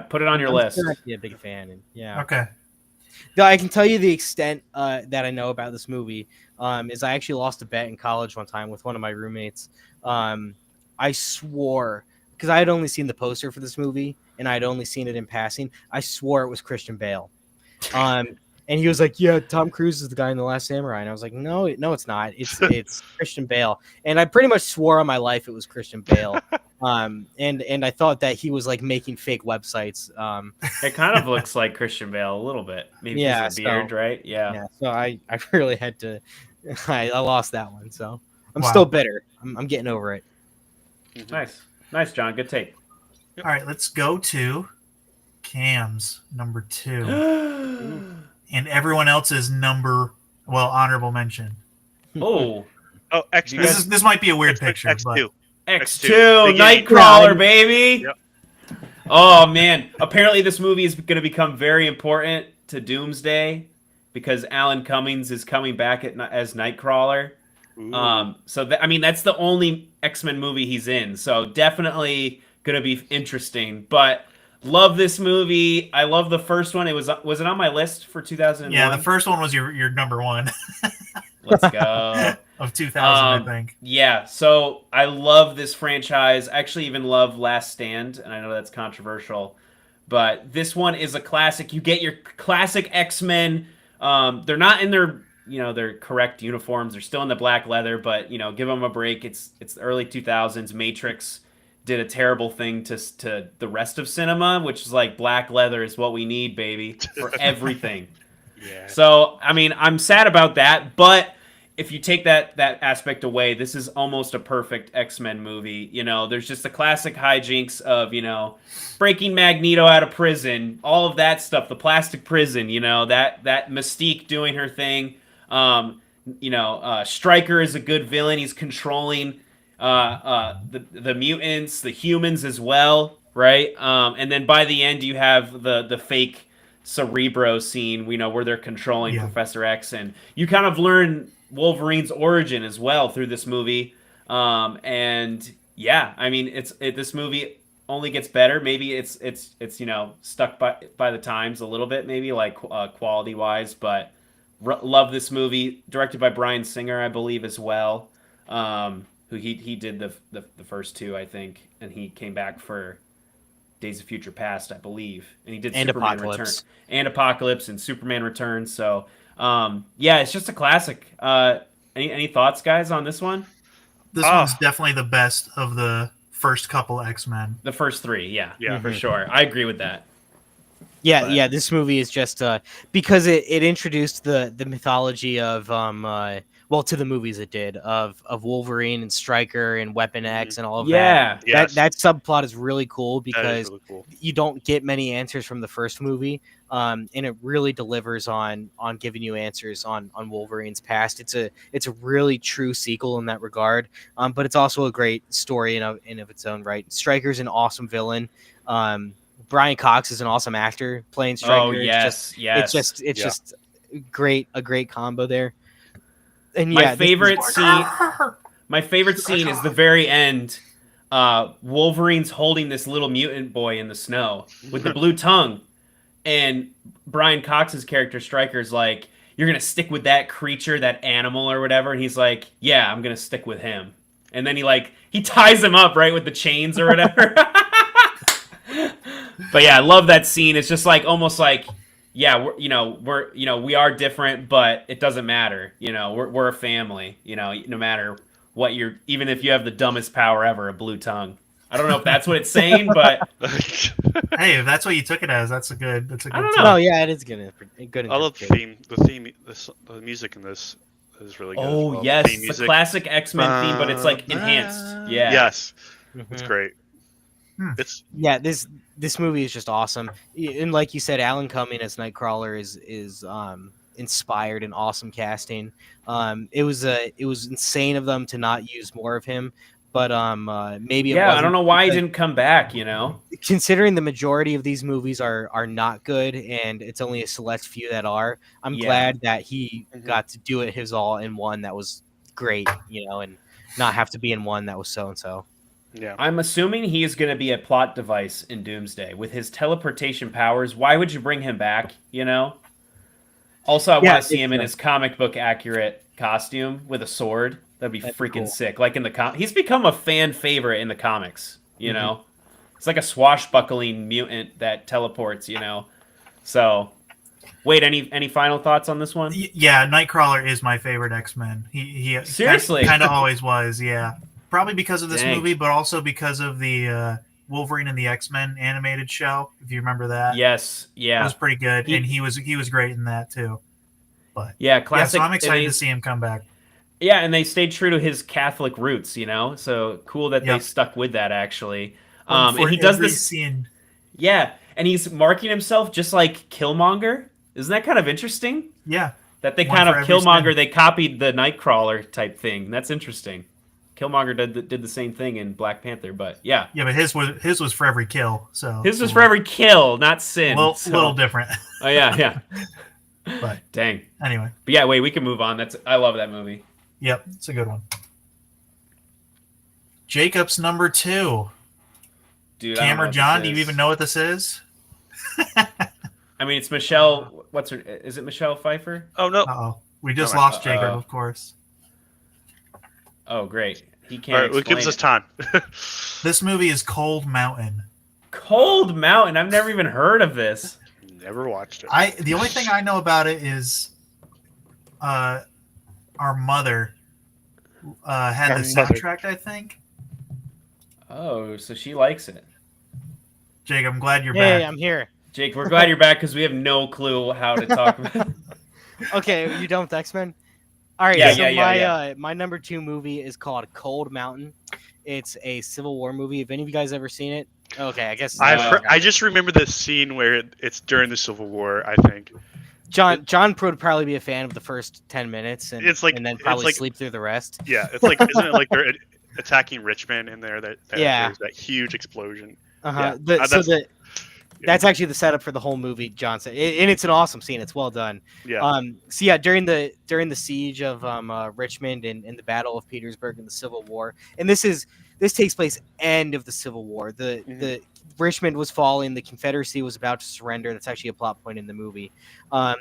put it on your list. I'm a big fan. And, Okay. Though I can tell you the extent that I know about this movie is I actually lost a bet in college one time with one of my roommates. I swore, because I had only seen the poster for this movie and I had only seen it in passing, I swore it was Christian Bale. And he was like, "Yeah, Tom Cruise is the guy in The Last Samurai." And I was like, "No, it's not. It's Christian Bale." And I pretty much swore on my life it was Christian Bale. And I thought that he was like making fake websites. It kind of looks like Christian Bale a little bit. Maybe Yeah, he's a beard, right? Yeah. Yeah, so I really had to. I lost that one, so I'm Wow. still bitter. I'm getting over it. Nice, John. Good take. All right, let's go to Cam's number 2. And everyone else's honorable mention. Oh, X-Men. This might be a weird picture, X2. X2, Beginning. Nightcrawler, Yeah. baby. Yep. Oh man! Apparently, this movie is going to become very important to Doomsday because Alan Cummings is coming back as Nightcrawler. So I mean, that's the only X-Men movie he's in. So definitely going to be interesting. But love this movie. I love the first one. Was it on my list for 2001? Yeah, the first one was your number 1 Let's go. of 2000, I think. Yeah, so I love this franchise. I actually even love Last Stand, and I know that's controversial, but this one is a classic. You get your classic X-Men. They're not in their correct uniforms. They're still in the black leather, but give them a break. It's the early 2000s. Matrix did a terrible thing to the rest of cinema, which is like black leather is what we need, baby, for everything. Yeah. So, I mean, I'm sad about that, but if you take that aspect away, this is almost a perfect X-Men movie. There's just the classic hijinks of, breaking Magneto out of prison, all of that stuff, the plastic prison, that Mystique doing her thing. Stryker is a good villain. He's controlling the mutants, the humans as well, right? And then by the end, you have the fake Cerebro scene, where they're controlling Professor X, and you kind of learn Wolverine's origin as well through this movie. And yeah, I mean, this movie only gets better. Maybe it's stuck by the times a little bit, maybe like quality wise, but love this movie. Directed by Bryan Singer, I believe, as well. Who he did the first 2, I think, and he came back for Days of Future Past, I believe, and he did Superman Returns and Apocalypse and Superman Returns. So, yeah, it's just a classic. Any thoughts, guys, on this one? This one's definitely the best of the first couple X-Men. The first 3, yeah, Yeah. for sure. I agree with that. Yeah, this movie is just because it introduced the mythology of to the movies it did of Wolverine and Stryker and Weapon X and all of that. Yes. That subplot is really cool because really cool. you don't get many answers from the first movie, and it really delivers on giving you answers on Wolverine's past. It's a really true sequel in that regard, but it's also a great story in of its own right. Stryker's an awesome villain. Brian Cox is an awesome actor playing Stryker. Oh yes, It's just a great combo there. And my favorite scene is the very end. Wolverine's holding this little mutant boy in the snow with the blue tongue, and Brian Cox's character Stryker's like, "You're gonna stick with that creature, that animal, or whatever," and he's like, "Yeah, I'm gonna stick with him." And then he ties him up right with the chains or whatever. But yeah, I love that scene. It's just like almost like, yeah, we are different, but it doesn't matter. We're a family. No matter what even if you have the dumbest power ever, a blue tongue. I don't know if that's what it's saying, but Hey, if that's what you took it as, that's a good. I don't know. Oh yeah, it is good. Good. I love the theme. The music in this is really good. oh as well. yes, Theme the music. classic X-Men theme, but it's like enhanced. Yeah. Yes, Mhm. it's great. It's Yeah, this movie is just awesome, and like you said, Alan Cumming as Nightcrawler is inspired and awesome casting. It was insane of them to not use more of him, but maybe it Yeah, I wasn't don't know why he because- didn't come back. Considering the majority of these movies are not good, and it's only a select few that are. I'm Yeah. glad that he got to do it his all in one that was great, and not have to be in one that was so and so. yeah. I'm assuming he is going to be a plot device in Doomsday with his teleportation powers. Why would you bring him back? Also, I want to see him in his comic book accurate costume with a sword. That'd be freaking cool. sick. Like in the he's become a fan favorite in the comics. It's like a swashbuckling mutant that teleports. So Wait, any final thoughts on this one? Yeah, Nightcrawler is my favorite X-Men. He Seriously? kind of always was. Yeah, probably because of this Dang. movie, but also because of the Wolverine and the X-Men animated show. If you remember that, Yes, it yeah, was pretty good, He- and he was great in that too. But yeah, yeah, classic. so I'm excited and to see him come back. Yeah, and they stayed true to his Catholic roots, so cool that they Yep. stuck with that actually. One for And he does every this, scene. yeah, and he's marking himself just like Killmonger. Isn't that kind of interesting? Yeah, That they One kind for of every Killmonger, spin. they copied the Nightcrawler type thing. That's interesting. Killmonger did the same thing in Black Panther, but yeah, yeah, but his was for every kill. So his was for every kill, not sin. little different. Oh yeah, yeah. But Dang. anyway, But yeah, wait, we can move on. I love that movie. yep, it's a good one. Jacob's number 2. Dude, I don't know Cameron what John, this do you is. even know what this is? I mean, it's Michelle. What's her? Is it Michelle Pfeiffer? Oh no! Uh-oh. We just Oh, lost Jacob, of course. Oh, great. He All can't. right, well, it gives explain us it. time. This movie is Cold Mountain. Cold Mountain. I've never even heard of this. Never watched it. The only thing I know about it is our mother had Our the mother. soundtrack, I think. Oh, so she likes it. Jake, I'm glad you're Hey, back. I'm here. Jake, we're glad you're back because we have no clue how to talk about it. Okay, you done with X-Men? All right, Yeah, so yeah. my number 2 movie is called Cold Mountain. It's a Civil War movie. Have any of you guys ever seen it? Okay, I guess I just remember the scene where it's during the Civil War. I think John would probably be a fan of the first 10 minutes, and It's like- and then it's probably like- sleep through the rest. yeah, it's like isn't it like they're attacking Richmond in there? That Yeah. there's that huge explosion. Uh-huh. Yeah, That's actually the setup for the whole movie, John said, and it's an awesome scene. It's well done. Yeah, So yeah, during the siege of Richmond and the Battle of Petersburg in the Civil War, and this takes place end of the Civil War. The Richmond was falling, the Confederacy was about to surrender. That's actually a plot point in the movie.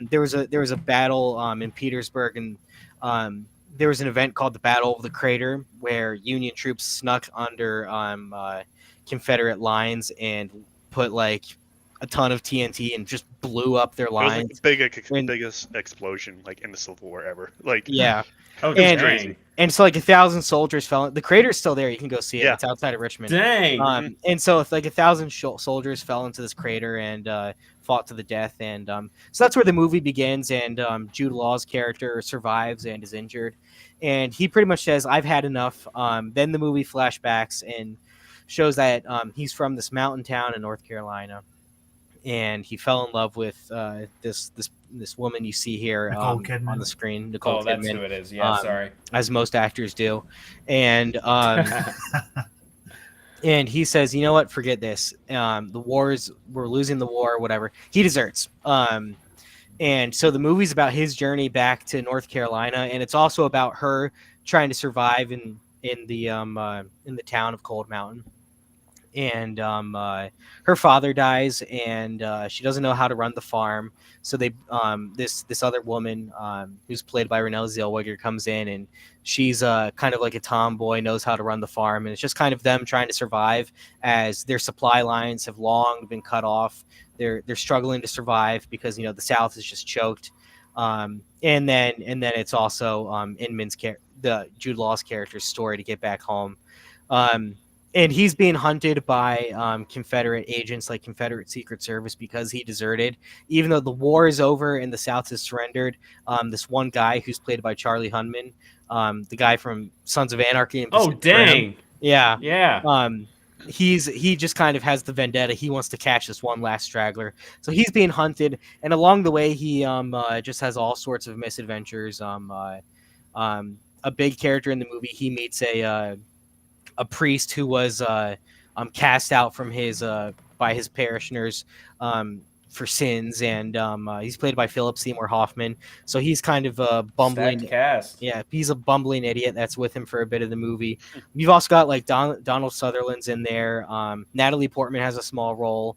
There was a battle in Petersburg, and there was an event called the Battle of the Crater, where Union troops snuck under Confederate lines and put like a ton of TNT and just blew up their it was like lines. the biggest explosion like in the Civil War ever. Like Yeah. Oh, And- dang. And so like 1,000 soldiers fell. The crater's still there. You can go see it. Yeah. It's outside of Richmond. Dang. And so if like 1,000 soldiers fell into this crater and fought to the death, and so that's where the movie begins. And Jude Law's character survives and is injured, and he pretty much says, "I've had enough." Then the movie flashbacks and shows that he's from this mountain town in North Carolina, and he fell in love with this woman you see here Nicole Kidman. on the screen, Nicole Oh, that's Kidman, who it is. Yeah, sorry. as most actors do, and and he says, you know what, forget this. We're losing the war, or whatever. He deserts. And so the movie's about his journey back to North Carolina, and it's also about her trying to survive in the town of Cold Mountain. And her father dies, and she doesn't know how to run the farm. So they this other woman who's played by Renée Zellweger comes in, and she's kind of like a tomboy, knows how to run the farm, and it's just kind of them trying to survive as their supply lines have long been cut off. They're struggling to survive because the South is just choked. And then it's also Inman's the Jude Law's character's story to get back home. And he's being hunted by Confederate agents, like Confederate Secret Service, because he deserted. Even though the war is over and the South has surrendered, this one guy who's played by Charlie Hunman, the guy from Sons of Anarchy and Oh, Pacific Rim, dang. yeah, Yeah. he just kind of has the vendetta. He wants to catch this one last straggler, so he's being hunted. And along the way, he just has all sorts of misadventures. A big character in the movie, he meets a priest who was cast out from his by his parishioners for sins, and he's played by Philip Seymour Hoffman. So he's kind of a bumbling. Stacked cast. Yeah, he's a bumbling idiot that's with him for a bit of the movie. You've also got like Donald Sutherland's in there. Natalie Portman has a small role.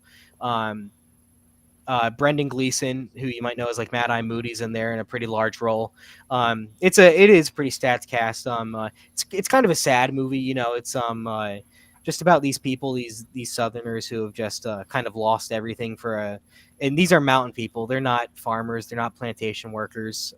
Brendan Gleeson, who you might know as like Mad Eye Moody's, in there in a pretty large role. It is pretty stats cast. It's kind of a sad movie. It's just about these people, these Southerners who have just kind of lost everything and these are mountain people. They're not farmers. They're not plantation workers.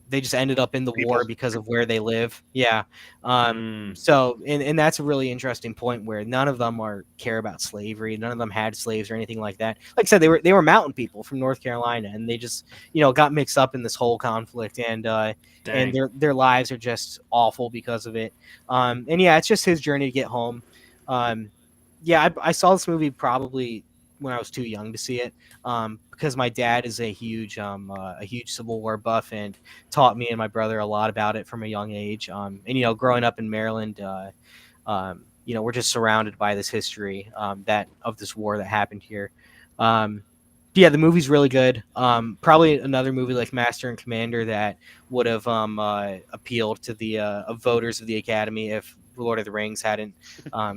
They just ended up in the People. war because of where they live. Yeah. Mm. So, and that's a really interesting point where none of them care about slavery. None of them had slaves or anything like that. Like I said, they were mountain people from North Carolina, and they just, got mixed up in this whole conflict, and Dang. their lives are just awful because of it. And yeah, it's just his journey to get home. Yeah, I saw this movie probably when I was too young to see it, because my dad is a huge Civil War buff and taught me and my brother a lot about it from a young age. And growing up in Maryland, we're just surrounded by this history that of this war that happened here. Yeah, the movie's really good. Probably another movie like Master and Commander that would have appealed to the voters of the Academy if Lord of the Rings hadn't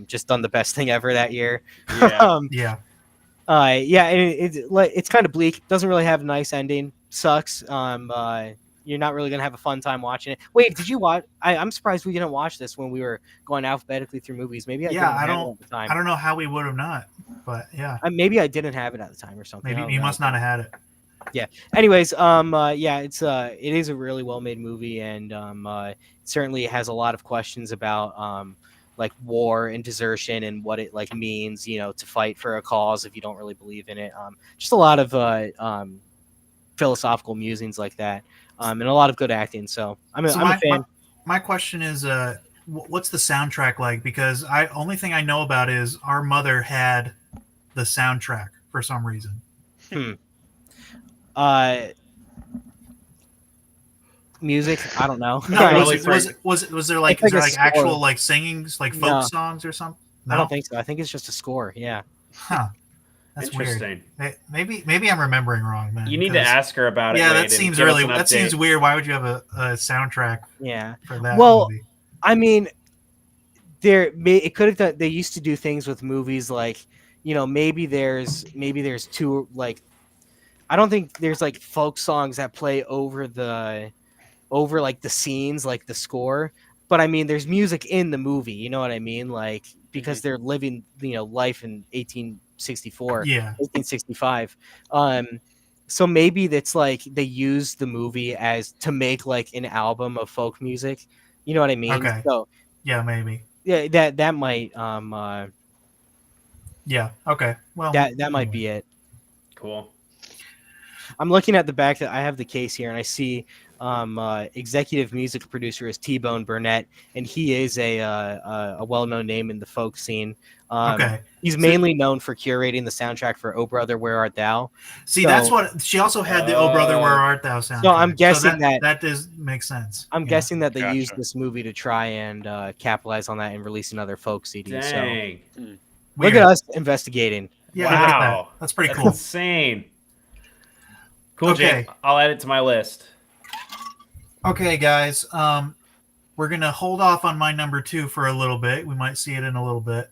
just done the best thing ever that year. Yeah. Yeah. Yeah, and it's kind of bleak. Doesn't really have a nice ending. Sucks. You're not really gonna have a fun time watching it. Wait, did you watch? I'm surprised we didn't watch this when we were going alphabetically through movies. Maybe I didn't have it at the time. I don't know how we would have not, but yeah. Maybe I didn't have it at the time or something. Maybe you must not have had it. Yeah. Anyways, yeah, it is a really well made movie, and it certainly has a lot of questions about like war and desertion and what it like means, to fight for a cause if you don't really believe in it. Just a lot of philosophical musings like that, and a lot of good acting. So I'm a fan. My question is, what's the soundtrack like? Because only thing I know about is our mother had the soundtrack for some reason. Music, I don't know. No, was there like actual like singing, like folk No. songs or something? No? I don't think so. I think it's just a score. Yeah. Huh. That's Interesting. weird. Maybe I'm remembering wrong, man. You need to ask her about it. Yeah, Wade, that and seems give us really an that update. seems weird. Why would you have a soundtrack Yeah. for that Well, movie? I mean, it could have done. They used to do things with movies like, maybe there's two like, I don't think there's like folk songs that play over like the scenes, like the score. But I mean, there's music in the movie. You know what I mean? Like because they're living, life in 1864, Yeah. 1865. So maybe that's like they use the movie as to make like an album of folk music. You know what I mean? Okay. So Yeah, maybe. yeah, that might Yeah. Okay. Well, that might be it. Cool. I'm looking at the back that I have the case here, and I see executive music producer is T-Bone Burnett, and he is a well-known name in the folk scene. Okay. He's mainly known for curating the soundtrack for "Oh Brother, Where Art Thou." See, that's what she also had the "Oh Brother, Where Art Thou" soundtrack. So I'm guessing that does make sense. I'm Yeah. guessing that they Gotcha. used this movie to try and capitalize on that and release another folk CD. So Dang. look Weird. at us investigating. Yeah, I like Wow. that. That's pretty That's cool. insane. Cool, Okay. Jake. I'll add it to my list. Okay, guys. We're gonna hold off on my number 2 for a little bit. We might see it in a little bit.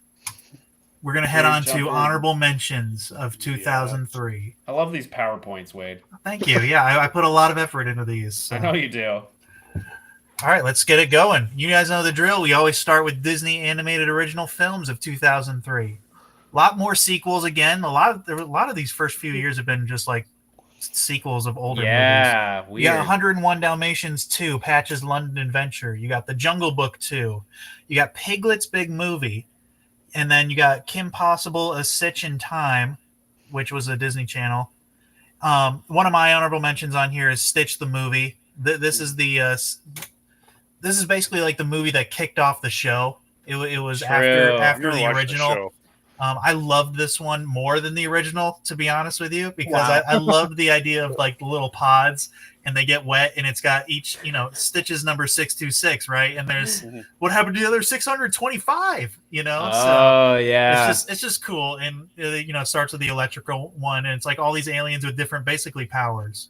We're gonna head We're on jumping. to honorable mentions of 2003. I love these PowerPoints, Wade. Thank you. Yeah, I put a lot of effort into these. So. I know you do. All right, let's get it going. You guys know the drill. We always start with Disney animated original films of 2003. A lot more sequels again. A lot of these first few years have been just like sequels of older movies. Yeah, You weird. got 101 Dalmatians 2, Patch's London Adventure. You got The Jungle Book 2. You got Piglet's Big Movie. And then you got Kim Possible, A Stitch in Time, which was a Disney Channel. One of my honorable mentions on here is Stitch the Movie. This is basically like the movie that kicked off the show. It was True. after Never the watched original. show. I loved this one more than the original, to be honest with you, because Wow. I loved the idea of like the little pods and they get wet and it's got each, Stitch's number 626, right? And there's what happened to the other 625, so Oh, yeah. it's just cool. And, it starts with the electrical one and it's like all these aliens with different basically powers.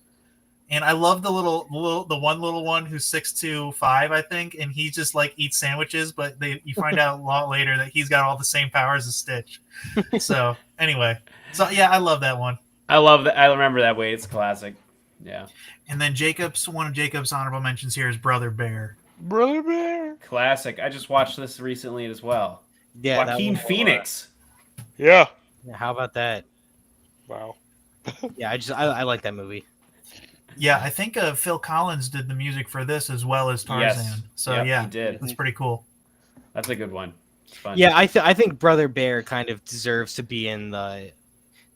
And I love the one little one who's 625, I think, and he just like eats sandwiches. But you find out a lot later that he's got all the same powers as Stitch. So anyway, yeah, I love that one. I love that. I remember that, Wade. It's a classic. Yeah. And then one of Jacob's honorable mentions here is Brother Bear. Brother Bear. Classic. I just watched this recently as well. Yeah, that Joaquin one will, Phoenix. Yeah. yeah, how about that? Wow. Yeah, I like that movie. Yeah, I think Phil Collins did the music for this as well as Tarzan. Yes. So Yep, yeah, he did. that's pretty cool. That's a good one. It's fun. Yeah, I think Brother Bear kind of deserves to be in the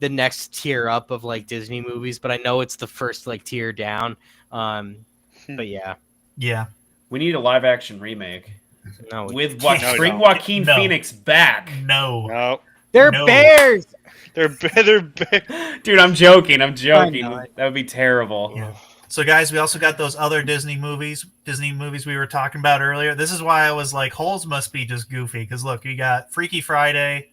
next tier up of like Disney movies, but I know it's the first like tier down. But yeah, Yeah. We need a live action remake no, with No, bring no. Joaquin No. Phoenix back. No. No. they're No. bears. They're bear. Dude, I'm joking. I'm joking. I know it. That would be terrible. Yeah. So guys, we also got those other Disney movies we were talking about earlier. This is why I was like, Holes must be just goofy. Because look, we got Freaky Friday,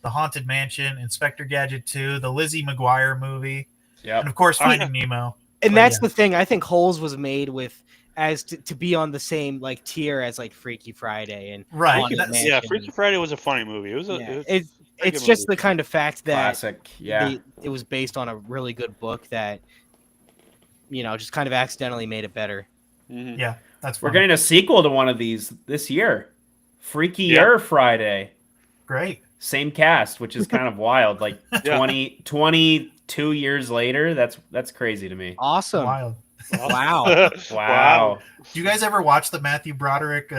The Haunted Mansion, Inspector Gadget 2, the Lizzie McGuire movie, and Yep. of course Oh, yeah. Finding Nemo. And But that's yeah. the thing. I think Holes was made with as to be on the same like tier as like Freaky Friday and Right. Haunted That's- Mansion. Yeah, Freaky Friday was a funny movie. It was a. Yeah, It was it's a pretty it's good just movie. the kind of fact that Classic. Yeah. it was based on a really good book that just kind of accidentally made it better. Mhm. Yeah, that's We're funny. getting a sequel to one of these this year. Freakier Friday. Great. Same cast, which is kind of wild. Like Yeah. 22 years later. That's crazy to me. Awesome! Wild. Wow. Wow. Do you guys ever watch the Matthew Broderick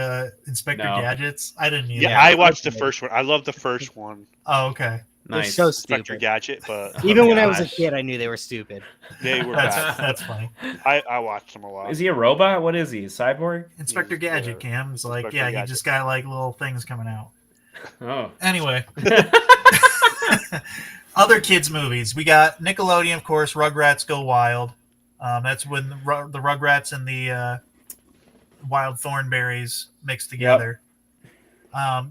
Inspector No. Gadgets? I didn't either. Yeah, Yeah. I watched the first one. I love the first one, Oh, okay. They're Nice. so Inspector stupid. Gadget, but Even when I was a Gosh. kid, I knew they were stupid. they were That's bad. that's funny. I watched them a lot. Is he a robot? What is he? A cyborg? Inspector He's, Gadget Cam is like, Inspector yeah, Gadget. he just got like little things coming out. Oh. Anyway, other kids movies. We got Nickelodeon, of course. Rugrats Go Wild. That's when the Rugrats and the Wild Thornberries mixed together.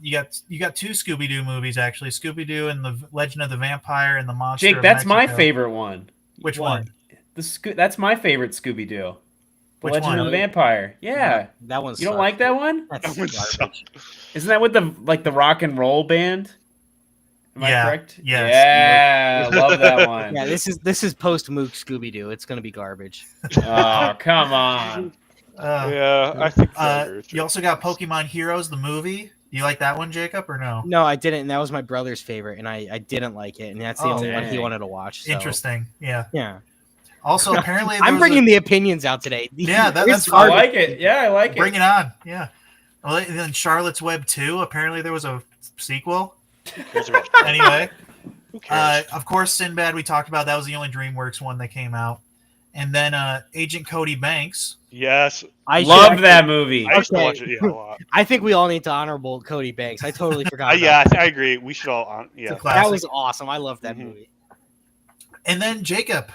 You got two Scooby Doo movies actually. Scooby Doo and the Legend of the Vampire and the Monster. Jake, of that's my Mexico. favorite one. Which one? That's my favorite Scooby Doo. The Which Legend one? of the Vampire. Yeah. That one's You don't like that one? That's That one's garbage. Isn't that with the rock and roll band? Am I Yeah. correct? Yes. Yeah. Love that one. Yeah, this is post Mook Scooby Doo. It's gonna be garbage. Oh, come on. Yeah, I think. You also got Pokemon Heroes, the movie. You like that one, Jacob, or no? No, I didn't. And that was my brother's favorite, and I didn't like it, and that's the Oh, only one he dang. wanted to watch. So. Interesting. Yeah. Yeah, Also, apparently, I'm bringing the opinions out today. Yeah, It's that's I fine. like it. Yeah, I like it. Bring it on. Yeah. Well, and then Charlotte's Web 2. Apparently, there was a sequel. Anyway, Who cares? of course, Sinbad. We talked about that was the only DreamWorks one that came out. And then Agent Cody Banks. Yes, I should Love actually- that movie. I used to Okay. watch it. Yeah, a lot. I think we all need to honorable Cody Banks. I totally forgot. about Yeah, that. I agree. We should all. It's a Yeah, That classic. was awesome. I love that Mhm. movie. And then Jacob,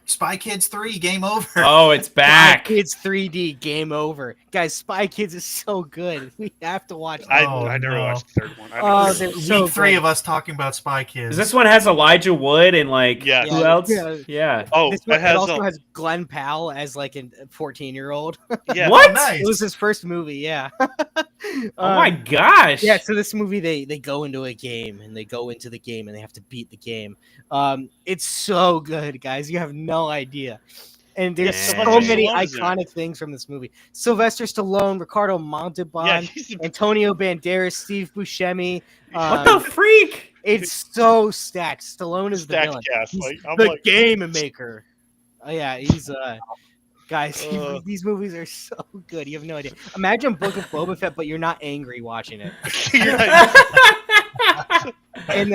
Spy Kids 3, Game Over. Oh, it's Spy back. Kids 3D, game over. Guys, Spy Kids is so good. We have to watch that. I never no. watched the third one. I Oh, never- they're Week so 3 great. of us talking about Spy Kids. This one has Elijah Wood and like Yeah. who Yeah, else? yeah. Yeah. oh, This one, it has. also has Glenn Powell as like a 14-year-old. Yeah. What? Nice. It was his first movie, yeah. Oh my gosh. Yeah, so this movie they go into a game and they go into the game and they have to beat the game. It's so good, guys. You have no idea. And there's Yeah. so many Sylvester's in it. iconic things from this movie. Sylvester Stallone, Ricardo Montalban, Yeah, he's the, Antonio Banderas, Steve Buscemi. What the freak? It's so stacked. Stallone is the stacked villain. cast. He's Like, I'm the like, game maker. Oh yeah, he's guys. Uh. These movies are so good. You have no idea. Imagine Book of Boba Fett, but you're not angry watching it, you're like, and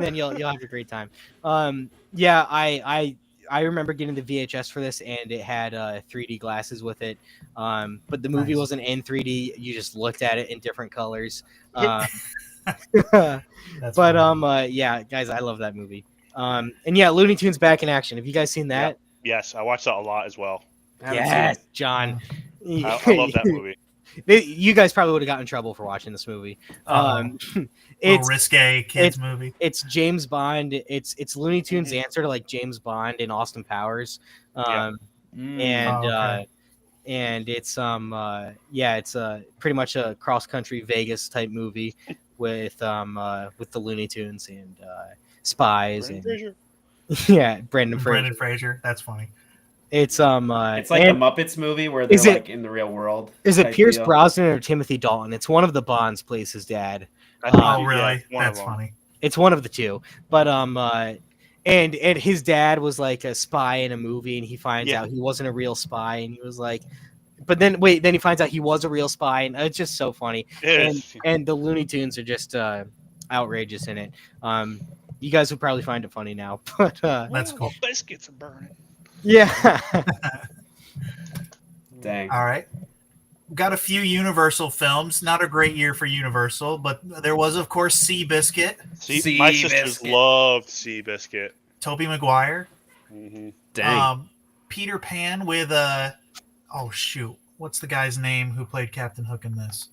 then you'll have a great time. Yeah, I remember getting the VHS for this, and it had 3D glasses with it. But the movie Nice. wasn't in 3D. You just looked at it in different colors. That's But funny. yeah, guys, I love that movie. And yeah, Looney Tunes back in action. Have you guys seen that? yes, I watched that a lot as well. Yes, John. I love that movie. You guys probably would have gotten in trouble for watching this movie. Little It's risque kids movie. it's James Bond. It's Looney Tunes' Mhm. answer to like James Bond and Austin Powers. Yeah. And Oh, okay. and it's it's pretty much a cross country Vegas type movie with the Looney Tunes and spies Brendan and Fraser. yeah, Brendan Fraser. Brendan Fraser. That's funny. It's It's like the Muppets movie where they're is it- like in the real world. is it type Pierce deal. Brosnan or Timothy Dalton? It's one of the Bonds plays his dad. I think Oh, yeah, really? one of That's them. funny. It's one of the two. But and his dad was like a spy in a movie, and he finds Yeah. out he wasn't a real spy, and he was like, but then then he finds out he was a real spy, and it's just so funny. It And is. and the Looney Tunes are just outrageous in it. You guys would probably find it funny now, but That's cool. Oh, biscuits are burning. yeah. Dang. All right. We've got a few Universal films. Not a great year for Universal, but there was, of course, Seabiscuit, See, my sisters Seabiscuit. loved Seabiscuit. Tobey Maguire, Mm-hmm. Dang. Peter Pan with oh shoot, what's the guy's name who played Captain Hook in this?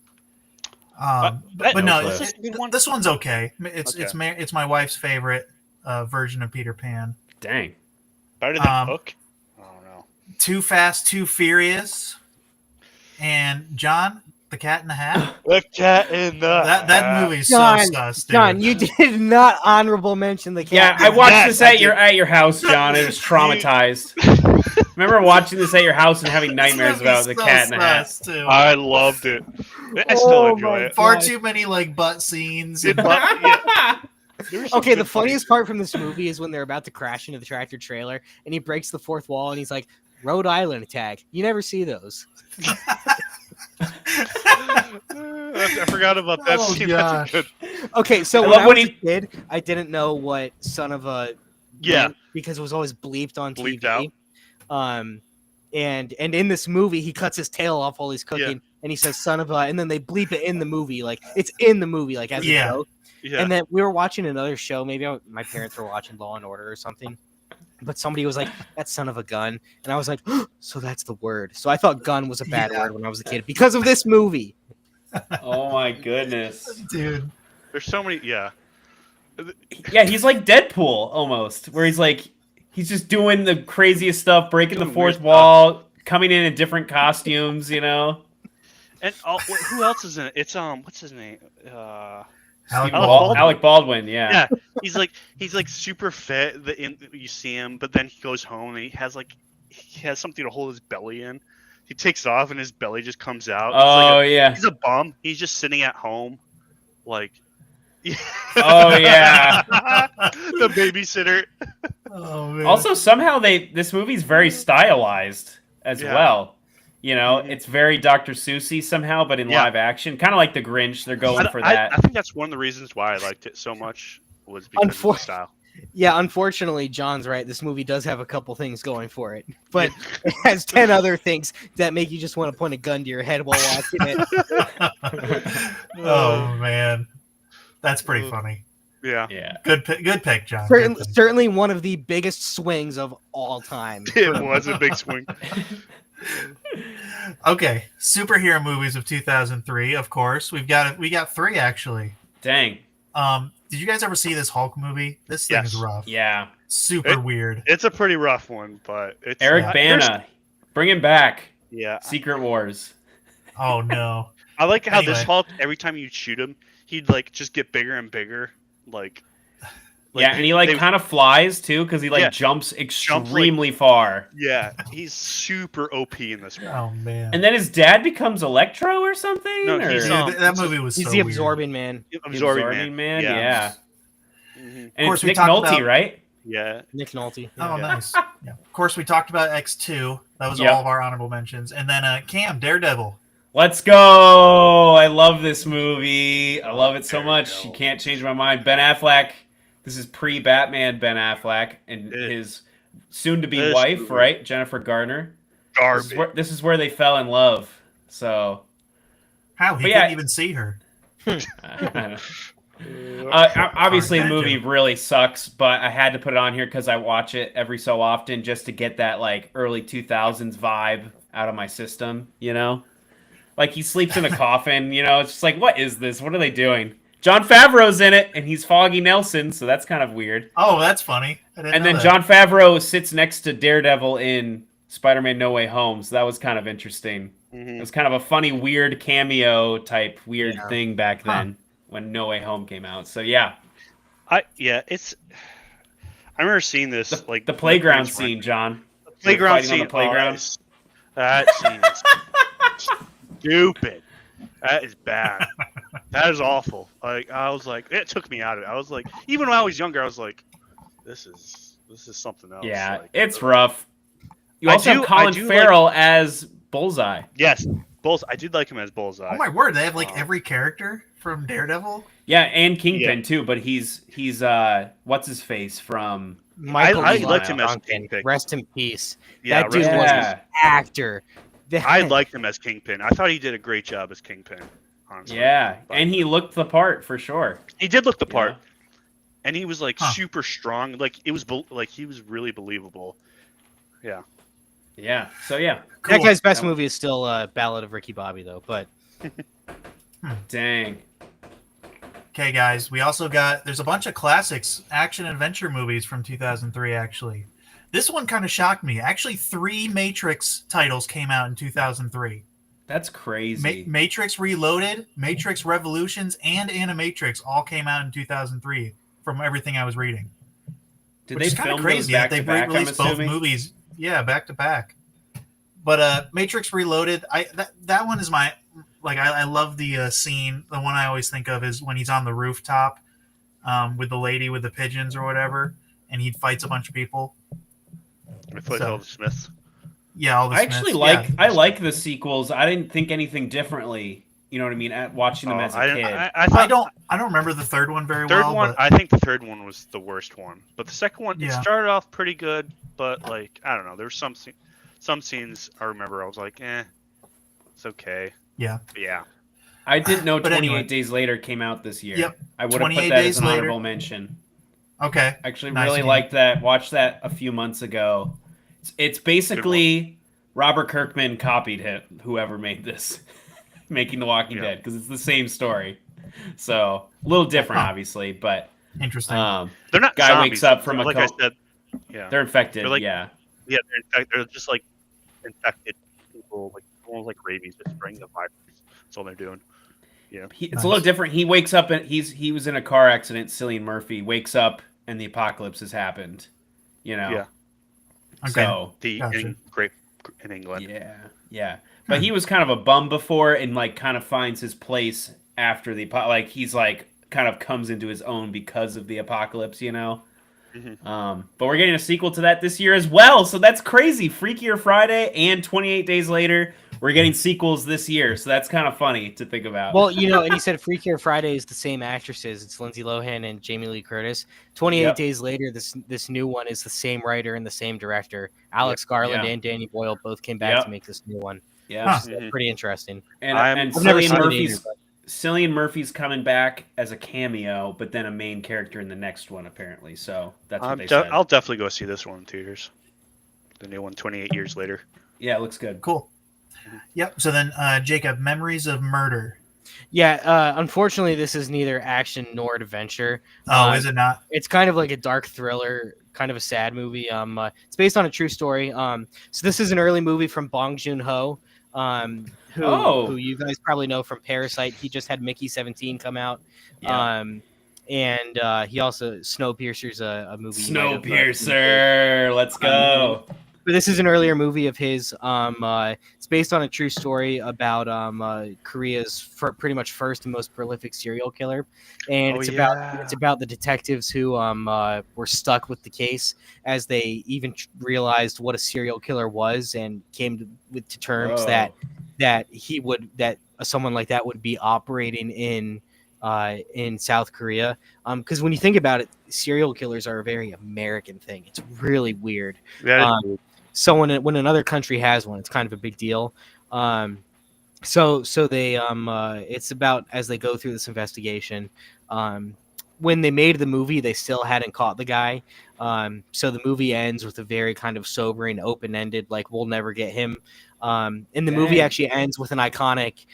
But no no, clue. This is a good one. this one's okay. It's Okay. it's my wife's favorite version of Peter Pan. Dang. Better than um, Hook? I don't know. Too Fast, Too Furious, and John, the Cat in the Hat. The cat in the That movie's John, so sus, dude. John, you did not honorable mention the cat. Yeah, I watched Yes, this I at your house, John. It was traumatized. Remember watching this at your house and having nightmares This about the movie's cat in the hat. sus, too. I loved it. I still Oh enjoy my it. Far God. too many like butt scenes. It- and- yeah. There was some Okay, the good funniest part from this movie is when they're about to crash into the tractor trailer, and he breaks the fourth wall, and he's like, "Rhode Island attack." You never see those. I forgot about that Oh, scene. gosh. That's good. Okay, so I when love I when was he- a kid, I didn't know what son of a Yeah. meant because it was always bleeped on Bleeped TV. And in this movie, he cuts his tail off while he's cooking, Yeah. and he says "son of a," and then they bleep it in the movie, like it's in the movie, like as Yeah. a joke. Yeah. And then we were watching another show. Maybe my parents were watching Law and Order or something. But somebody was like, "That son of a gun," and I was like, "So that's the word." So I thought "gun" was a bad Yeah. word when I was a kid because of this movie. Oh my goodness. Dude. There's so many. Yeah. Yeah, he's like Deadpool almost, where he's just doing the craziest stuff, breaking the Doing fourth weird wall, coming in different costumes, you know. And who else is in it? It's what's his name? Alec Baldwin. Alec Baldwin, yeah. Yeah, he's like super fit. You see him, but then he goes home and he has something to hold his belly in. He takes it off and his belly just comes out. Oh yeah. He's a bum. He's just sitting at home, like. Oh yeah. The babysitter. Oh, man. Also, somehow this movie's very stylized as Yeah. well. You know, Mhm. it's very Dr. Seussy somehow, but in Yeah. live action, kind of like The Grinch. They're going for that. I think that's one of the reasons why I liked it so much was because of the style. Yeah, unfortunately, John's right. This movie does have a couple things going for it, but it has 10 other things that make you just want to point a gun to your head while watching it. Oh man, that's pretty funny. Yeah, Yeah. Good pick, John. Good pick. Certainly one of the biggest swings of all time. it was a big swing. Okay, superhero movies of 2003. Of course, we got three actually. Dang. Did you guys ever see this Hulk movie? This thing is Yes. rough. Yeah. Super weird. It's a pretty rough one, but it's Eric there's- Bana. Bring him back. Yeah, Secret Wars. Oh no. I like how this Anyway. Hulk. Every time you shoot him, he'd like just get bigger and bigger. Like Yeah, and he like they- kind of flies too, because he like Yeah. jumps like- extremely far. Yeah, he's super OP in this one. Oh man. And then his dad becomes Electro or something? No, or- he's, Dude, that movie was He's so the weird. absorbing man, The Absorbing Man. Yeah. Mhm. And course, it's we Nick talked Nolte, about- right? Yeah. Nick Nolte. Oh, Yeah. nice. Yeah. Of course, we talked about X2. That was Yep. all of our honorable mentions. And then Cam, Daredevil. Let's go! I love this movie. I love it so much. You can't change my mind. Ben Affleck. This is pre-Batman Ben Affleck and his soon-to-be This wife, movie. right? Jennifer Garner. Garbage. This is where they fell in love. So, How? He But yeah. couldn't even see her. obviously the Fine, movie thank you. really sucks, but I had to put it on here because I watch it every so often just to get that like early 2000s vibe out of my system, you know? Like he sleeps in a coffin, you know? It's just like, what is this? What are they doing? John Favreau's in it, and he's Foggy Nelson, so that's kind of weird. Oh, that's funny. I didn't And know then that. John Favreau sits next to Daredevil in Spider-Man No Way Home, so that was kind of interesting. Mhm. It was kind of a funny, weird cameo type weird Yeah. thing back Huh. then when No Way Home came out. So yeah, It's. I remember seeing this like the playground my parents scene, John. The playground fighting on the scene. playground. That scene is stupid. That is bad. That is awful. Like I was like, it took me out of it. I was like, even when I was younger, I was like, this is something else. Yeah, Like, it's rough. You I also have do Colin like- Farrell as Bullseye. Yes, I did like him as Bullseye. Oh my word! They have like every character from Daredevil. Yeah, and Kingpin Yeah. too, but he's what's his face from Michael I Lee liked him as Duncan, Kingpin. rest in peace. Yeah, That dude rest in was peace. an actor. I liked him as Kingpin. I thought he did a great job as Kingpin. Honestly. Yeah, But and he looked the part for sure. he did look the part, Yeah. and he was like Huh. super strong. Like it was like he was really believable. Yeah. Yeah. So yeah. Cool. That guy's best movie is still Ballad of Ricky Bobby, though. But Dang. Okay, guys, we also got there's a bunch of classics action adventure movies from 2003 actually. This one kind of shocked me. Actually, 3 Matrix titles came out in 2003. That's crazy. Matrix Reloaded, Matrix Revolutions, and Animatrix all came out in 2003 from everything I was reading. Did Which they is kind of film those crazy back that to they back? I'm released both assuming. movies. Yeah, back to back. But Matrix Reloaded, that one is my I love the scene. The one I always think of is when he's on the rooftop with the lady with the pigeons or whatever, and he fights a bunch of people. With Foothill Smiths. Yeah, all the I actually Smiths. I like the sequels. I didn't think anything differently. You know what I mean? At watching them as a kid. I thought I don't remember the third one very third well. one. But I think the third one was the worst one, but the second one it Yeah. started off pretty good. But like I don't know, there were some scenes I remember I was like, it's okay. Yeah. But yeah. I didn't know But 28 anyway. Days Later came out this year. Yep. I would have put 28 that Days as an Later. honorable mention. Okay. Actually, Nice really of you. liked that. Watched that a few months ago. It's basically Robert Kirkman copied him, whoever made this, making The Walking Yeah. Dead, because it's the same story. So a little different, Huh. obviously, but Interesting. They're not Guy zombies. wakes up from a like cult. I said. Yeah. they're infected. They're like- yeah, Yeah, they're just like infected people, like almost like rabies, just bring the virus. That's all they're doing. Yeah. it's Nice. a little different. He wakes up and he was in a car accident. Cillian Murphy wakes up and the apocalypse has happened. You know. Yeah. Okay. So Gotcha. In England. yeah. But he was kind of a bum before, and like kind of finds his place after the he's like kind of comes into his own because of the apocalypse. You know. Mhm. But we're getting a sequel to that this year as well, so that's crazy. Freakier Friday and 28 Days Later, we're getting sequels this year, so that's kind of funny to think about. well, and you said Freakier Friday is the same actresses. It's Lindsay Lohan and Jamie Lee Curtis. 28 Yep. Days Later, this new one is the same writer and the same director. Alex Garland Yeah. and Danny Boyle both came back Yep. to make this new one. yeah, Huh. So Mhm. pretty interesting. and I've never seen it either, but Cillian Murphy's coming back as a cameo, but then a main character in the next one apparently. So that's what they said. I'll definitely go see this one in theaters. The new one, 28 years later. Yeah, it looks good. Cool. Yep. So then, Jacob, Memories of Murder. Yeah, unfortunately, this is neither action nor adventure. Oh, is it not? It's kind of like a dark thriller, kind of a sad movie. It's based on a true story. So this is an early movie from Bong Joon-ho, who you guys probably know from Parasite. He just had Mickey 17 come out. Yeah. And he also Snowpiercer's a movie. you might have, Snowpiercer, let's go. But this is an earlier movie of his. It's based on a true story about Korea's pretty much first and most prolific serial killer, and it's about the detectives who were stuck with the case as they even realized what a serial killer was and came to terms Whoa. that someone like that would be operating in South Korea. Because when you think about it, serial killers are a very American thing. It's really weird. So when another country has one, it's kind of a big deal. So they it's about as they go through this investigation. When they made the movie, they still hadn't caught the guy. So the movie ends with a very kind of sobering, open-ended, like we'll never get him. And the movie Dang. actually ends with an iconic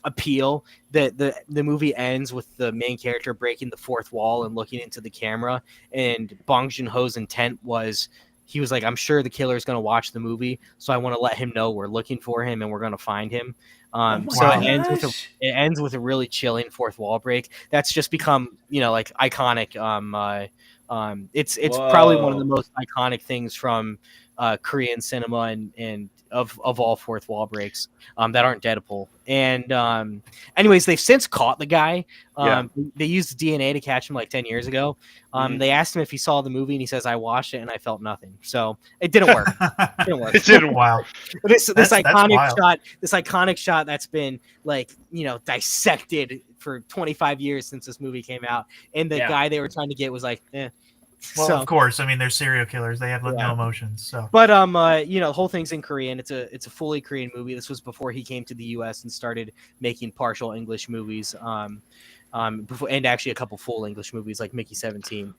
appeal. The movie ends with the main character breaking the fourth wall and looking into the camera. And Bong Joon-ho's intent was, he was like, I'm sure the killer is going to watch the movie, so I want to let him know we're looking for him and we're going to find him. So my it ends with a really chilling fourth wall break. That's just become, like iconic. It's probably one of the most iconic things from Korean cinema and of all fourth wall breaks that aren't Deadpool. And anyways, they've since caught the guy. They used DNA to catch him like 10 years ago. They asked him if he saw the movie, and he says, "I watched it and I felt nothing." So it didn't work. It didn't work. It didn't. Wow. This That's iconic wild. shot, that's been like, dissected for 25 years since this movie came out, and the guy they were trying to get was like, eh. Well, So, of course. I mean, they're serial killers. They have no Yeah. emotions. So, but the whole thing's in Korean. It's a fully Korean movie. This was before he came to the U.S. and started making partial English movies. Before, and actually a couple full English movies like Mickey 17.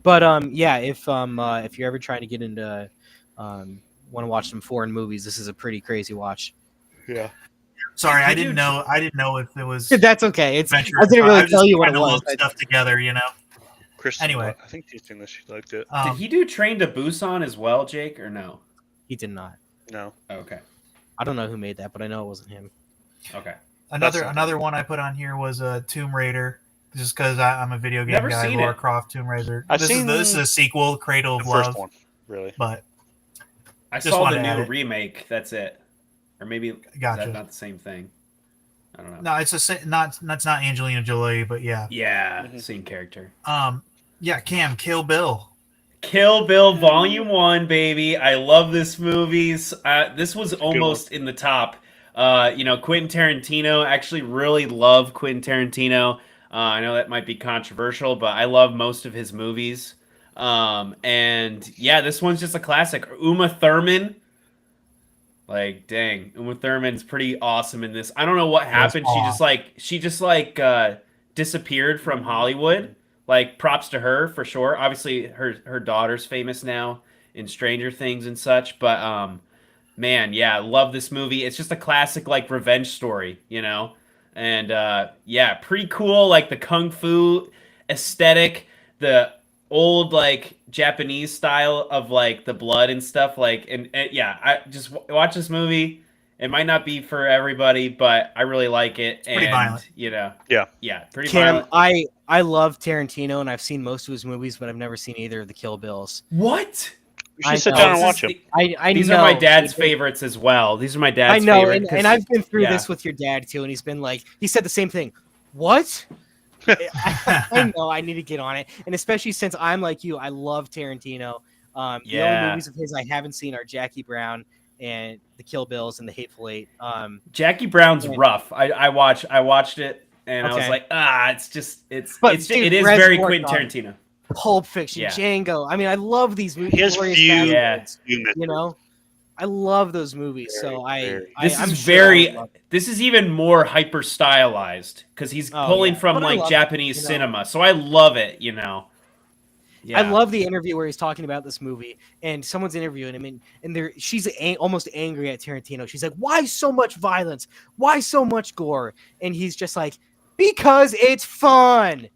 If you're ever trying to get into want to watch some foreign movies, this is a pretty crazy watch. Yeah. sorry, I Did you- didn't know if it was. That's okay. I Adventure. didn't I really was tell just you what trying it to was. load stuff together. Kristen, Anyway. I think she's seen this. She liked it. Did he do Train to Busan as well, Jake, or no? He did not. No. Okay. I don't know who made that, but I know it wasn't him. Okay. Another one I put on here was Tomb Raider, just because I'm a video game Never guy. seen Lara it. Croft, Tomb Raider. I've This seen is a sequel, Cradle The of Love, first one, really. but I Just saw wanted the to add new it. remake. That's it. Or maybe is Gotcha. that not the same thing? I don't know. no, it's that's not Angelina Jolie, but yeah. Yeah, Mhm. same character. Yeah, Cam, Kill Bill. Kill Bill Volume 1, baby. I love this movie. This was almost in the top. Quentin Tarantino. I actually really love Quentin Tarantino. I know that might be controversial, but I love most of his movies. And yeah, this one's just a classic. Uma Thurman. Like, dang, Uma Thurman's pretty awesome in this. I don't know what happened. She just disappeared from Hollywood. Like, props to her for sure. Obviously, her daughter's famous now in Stranger Things and such. But man, yeah, I love this movie. It's just a classic like revenge story, And yeah, pretty cool. Like the kung fu aesthetic, the old like Japanese style of like the blood and stuff. Like, and yeah, I just watch this movie. It might not be for everybody, but I really like it. pretty violent. Yeah, pretty Cam, violent. I love Tarantino, and I've seen most of his movies, but I've never seen either of the Kill Bills. What? You should I sit know. down and watch him. I These know. are my dad's favorites as well. These are my I dad's know, favorite. and I've been through yeah. this with your dad too, and he's been like, he said the same thing. What? I know I need to get on it, and especially since I'm like you, I love Tarantino. The only movies of his I haven't seen are Jackie Brown and the Kill Bills and the Hateful Eight. Jackie Brown's Yeah. rough. I watched it and I was Okay. like, But, it dude, is Rez very worked Quentin on it. Tarantino. Pulp Fiction, Yeah. Django. I mean, I love these movies. He has Glorious few. Bastards, Yeah. you know, I love those movies. So This I'm is sure very. I'll love it. This is even more hyper stylized because he's Oh, pulling yeah. from But I like love it, Japanese cinema. So I love it. Yeah. I love the interview where he's talking about this movie, and someone's interviewing him, and she's almost angry at Tarantino. She's like, "Why so much violence? Why so much gore?" And he's just like, "Because it's fun."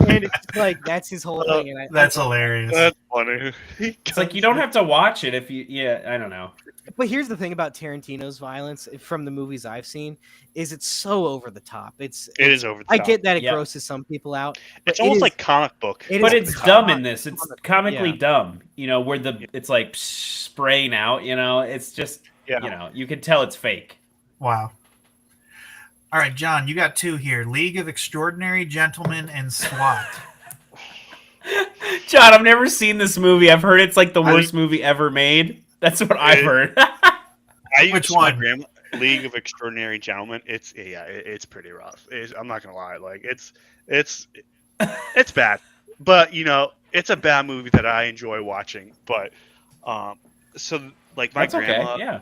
And it's like that's his whole thing. And That's hilarious. That's funny. It's like you don't have to watch it if you. Yeah, I don't know. But here's the thing about Tarantino's violence from the movies I've seen is it's so over the top. It is over the I top. get that it Yeah. grosses some people out. But It's almost is- like comic book. it But is it's dumb in comic- this. It's comic- comically yeah. dumb. Where it's like spraying out. It's just. Yeah. You can tell it's fake. Wow. All right, John, you got two here: League of Extraordinary Gentlemen and SWAT. John, I've never seen this movie. I've heard it's like the I- worst movie ever made. That's what I've heard. Which My one? grandma, League of Extraordinary Gentlemen. It's pretty rough. I'm not gonna lie. Like it's bad. But it's a bad movie that I enjoy watching. But so like my That's grandma, okay. Yeah.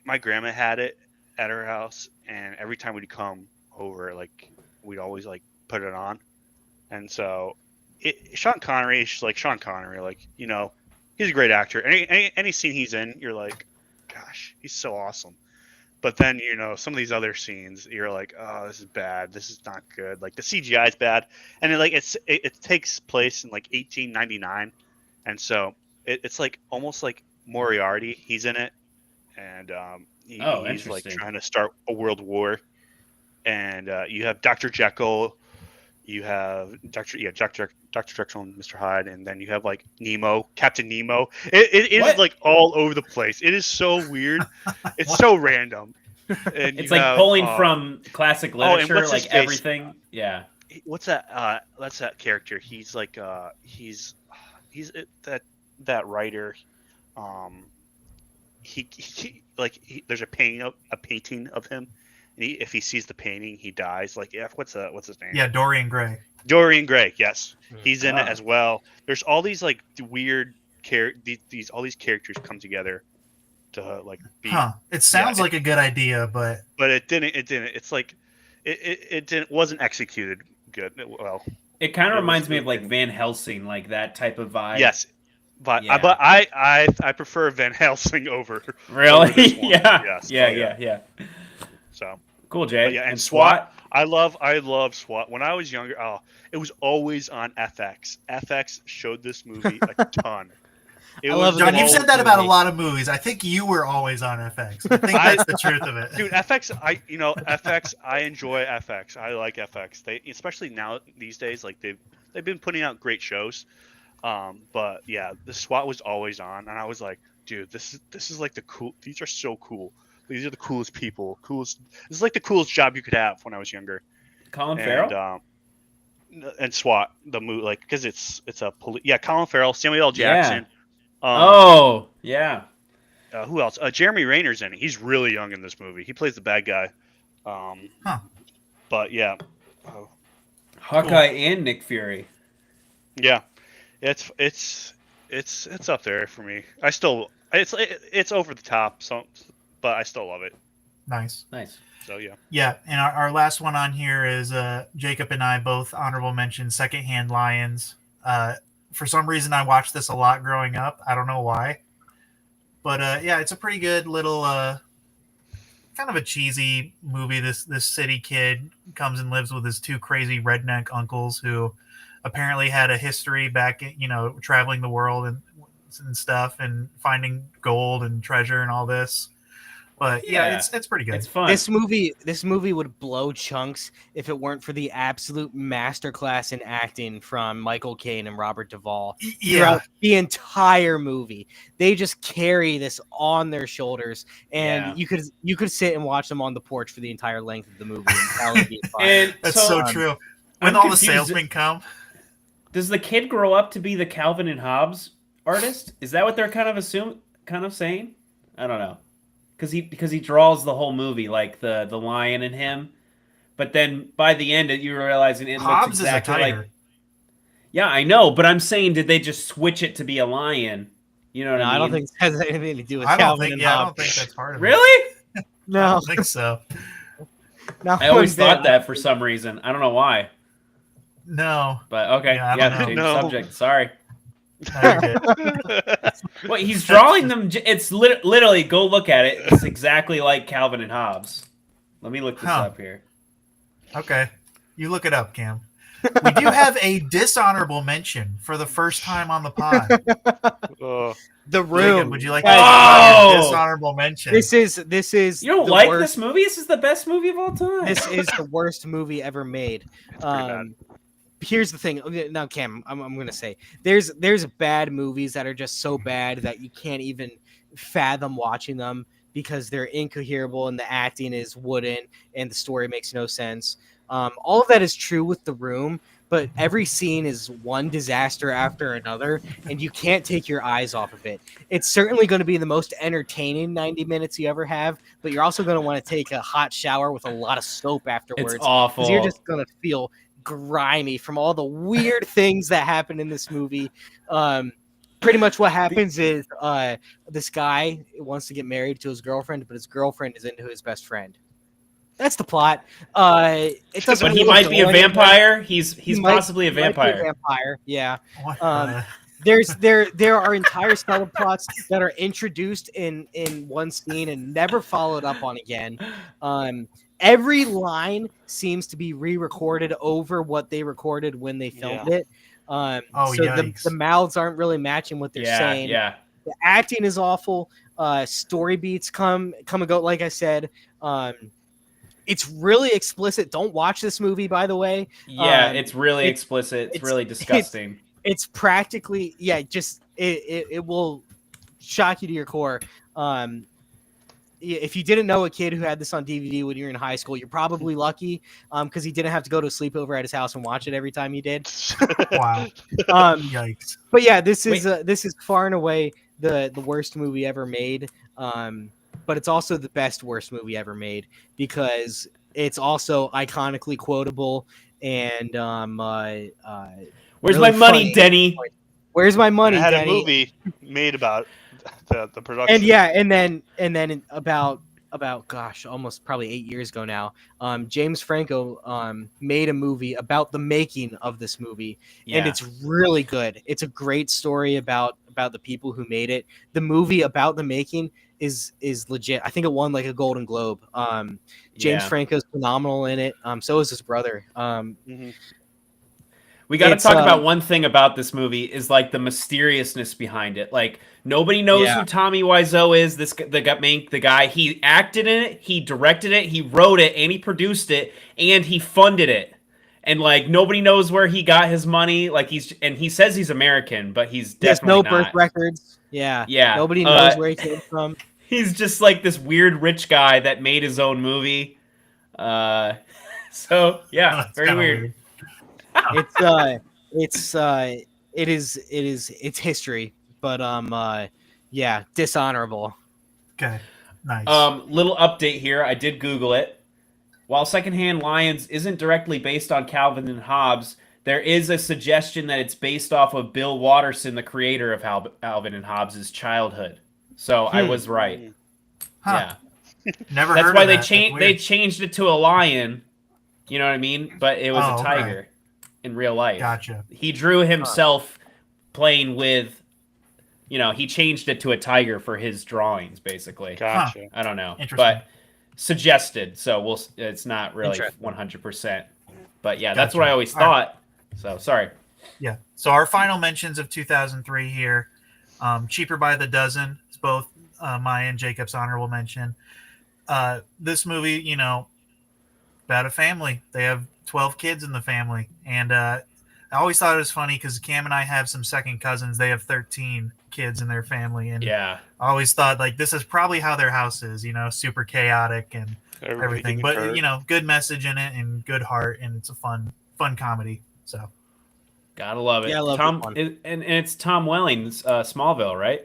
my grandma had it at her house, and every time we'd come over, like we'd always like put it on, and so Sean Connery is just like Sean Connery, like he's a great actor. Any scene he's in, you're like, gosh, he's so awesome. But then some of these other scenes, you're like, oh, this is bad. This is not good. Like the CGI is bad, and it takes place in like 1899, and so it's like almost like Moriarty. He's in it, and he's like interesting. trying to start a world war. And you have Dr. Jekyll. You have Dr. Drexel and Mr. Hyde, and then you have like Nemo, Captain Nemo. It is What? like all over the place. It is so weird. It's so random. And It's you like have, pulling from classic and literature, what's his like face? everything. Yeah. What's that? That's that character. He's like he's that writer. Um, there's a painting of him, and if he sees the painting, he dies. Like, yeah, what's his name? Yeah, Dorian Gray. Dorian Gray. Yes, he's in it Ah. as well. There's all these like weird all these characters come together to like be. Huh. It sounds like a good idea, but But it didn't. It's like it didn't wasn't executed good. Well, It kind It of was- reminds me of like Van Helsing, like that type of vibe. yes, but Yeah. I prefer Van Helsing over Really? over this one. Yeah. Yes. Yeah. Oh, Yeah. So. Cool, Jay. But yeah, and SWAT. I love SWAT. When I was younger, it was always on FX. FX showed this movie a ton. It I love was it. John, you've all- said that about a movie. lot of movies. I think you were always on FX. I think that's the truth of it. Dude, FX. FX. I enjoy FX. I like FX. They, especially now these days, like they've been putting out great shows. But yeah, the SWAT was always on, and I was like, dude, this is like the cool. These are so cool. These are the coolest people. This is like the coolest job you could have when I was younger. Colin Farrell. And SWAT, the movie, like, because it's a Colin Farrell, Samuel L. Jackson. Oh, yeah. Who else? Jeremy Rainer's in it. He's really young in this movie. He plays the bad guy. But yeah, Hawkeye and Nick Fury. yeah, it's up there for me. It's over the top, but I still love it. Nice. So yeah. Yeah, and our last one on here is Jacob and I both honorable mention Secondhand Lions. For some reason, I watched this a lot growing up. I don't know why. But yeah, it's a pretty good little kind of a cheesy movie. This city kid comes and lives with his two crazy redneck uncles who apparently had a history back, traveling the world and stuff and finding gold and treasure and all this. But yeah, it's pretty good. It's fun. This movie would blow chunks if it weren't for the absolute masterclass in acting from Michael Caine and Robert Duvall throughout the entire movie. They just carry this on their shoulders, and you could sit and watch them on the porch for the entire length of the movie. And that would be fun. And That's so true. When I'm all confused. the salesmen come. Does the kid grow up to be the Calvin and Hobbes artist? Is that what they're kind of saying? I don't know. Because he draws the whole movie, like the lion in him, but then by the end you're realizing it Hobbes looks exactly is a tiger. like. Yeah, I know, but I'm saying, did they just switch it to be a lion? You know what I mean? I don't think it has anything to do with I don't Calvin think. and Yeah, I Hobbes. don't think that's part of it. Really? I No, don't think so. no, I always thought that for some reason. I don't know why, No. but okay, Yeah, I don't know. change No. the subject. Sorry. No, you're good. Well, he's drawing them. It's literally, go look at it. It's exactly like Calvin and Hobbes. Let me look this Huh. up here. Okay. You look it up, Cam. We do have a dishonorable mention for the first time on the pod. The Jacob, Room. would you like to Oh! your dishonorable mention? This is. You don't the like worst, this movie? This is the best movie of all time. This is the worst movie ever made. bad. Here's the thing. Now, Cam, I'm gonna say there's bad movies that are just so bad that you can't even fathom watching them because they're incoherent and the acting is wooden and the story makes no sense. All of that is true with The Room, but every scene is one disaster after another, and you can't take your eyes off of it. It's certainly going to be the most entertaining 90 minutes you ever have, but you're also going to want to take a hot shower with a lot of soap afterwards. It's awful. 'Cause you're just going to feel grimy from all the weird things that happen in this movie. Pretty much what happens is this guy wants to get married to his girlfriend, but his girlfriend is into his best friend. That's the plot. It doesn't. But he really might be a go anywhere. vampire. He's might- possibly a he might be vampire. vampire, yeah. What Um, the- There are entire subplots that are introduced in one scene and never followed up on again. Every line seems to be re-recorded over what they recorded when they filmed it. So yikes. the mouths aren't really matching what they're saying. Yeah. The acting is awful. Story beats come and go. Like I said, It's really explicit. Don't watch this movie, by the way. Yeah, it's really explicit. It's it's- really disgusting. It's practically just it will shock you to your core. If you didn't know a kid who had this on DVD when you were in high school, you're probably lucky because he didn't have to go to a sleepover at his house and watch it every time he did. Wow. Yikes. But yeah, this is far and away the worst movie ever made. But it's also the best worst movie ever made because it's also iconically quotable and Where's really my money, funny. Denny? Where's my money, I had Denny? a movie made about the production. And yeah, and then about gosh, almost probably 8 years ago now, James Franco made a movie about the making of this movie, and it's really good. It's a great story about the people who made it. The movie about the making is legit. I think it won like a Golden Globe. James Franco's phenomenal in it. So is his brother. We got to talk about one thing about this movie is like the mysteriousness behind it. Like nobody knows who Tommy Wiseau is. The guy. He acted in it, he directed it, he wrote it, and he produced it, and he funded it. And like nobody knows where he got his money. Like he says he's American, but he's definitely no birth not. records. Yeah. Nobody Uh, knows where he came from. He's just like this weird rich guy that made his own movie. So yeah, That's very kinda weird. It's history, but yeah, dishonorable. Okay. Nice. Little update here. I did Google it. While Secondhand Lions isn't directly based on Calvin and Hobbes, there is a suggestion that it's based off of Bill Watterson, the creator of Calvin and Hobbes' childhood. So I was right. Huh. Yeah. Never That's heard why of they that. changed. That's They weird. changed it to a lion. You know what I mean? But it was Oh, a tiger in real life. Gotcha. He drew himself playing with. He changed it to a tiger for his drawings, basically. Gotcha. I don't know, Interesting. but suggested. So it's not really Interesting. 100%. But yeah, that's what Gotcha. I always All right. thought. So sorry. Yeah. So our final mentions of 2003 here. Cheaper by the Dozen. It's both my and Jacob's honorable mention. This movie, about a family. They have 12 kids in the family. And I always thought it was funny because Cam and I have some second cousins. They have 13 kids in their family. And Yeah. I always thought, like, this is probably how their house is, super chaotic and everything. But, good message in it and good heart. And it's a fun comedy. So. Gotta love it. Yeah, I love Tom, this one. and it's Tom Welling's Smallville, right?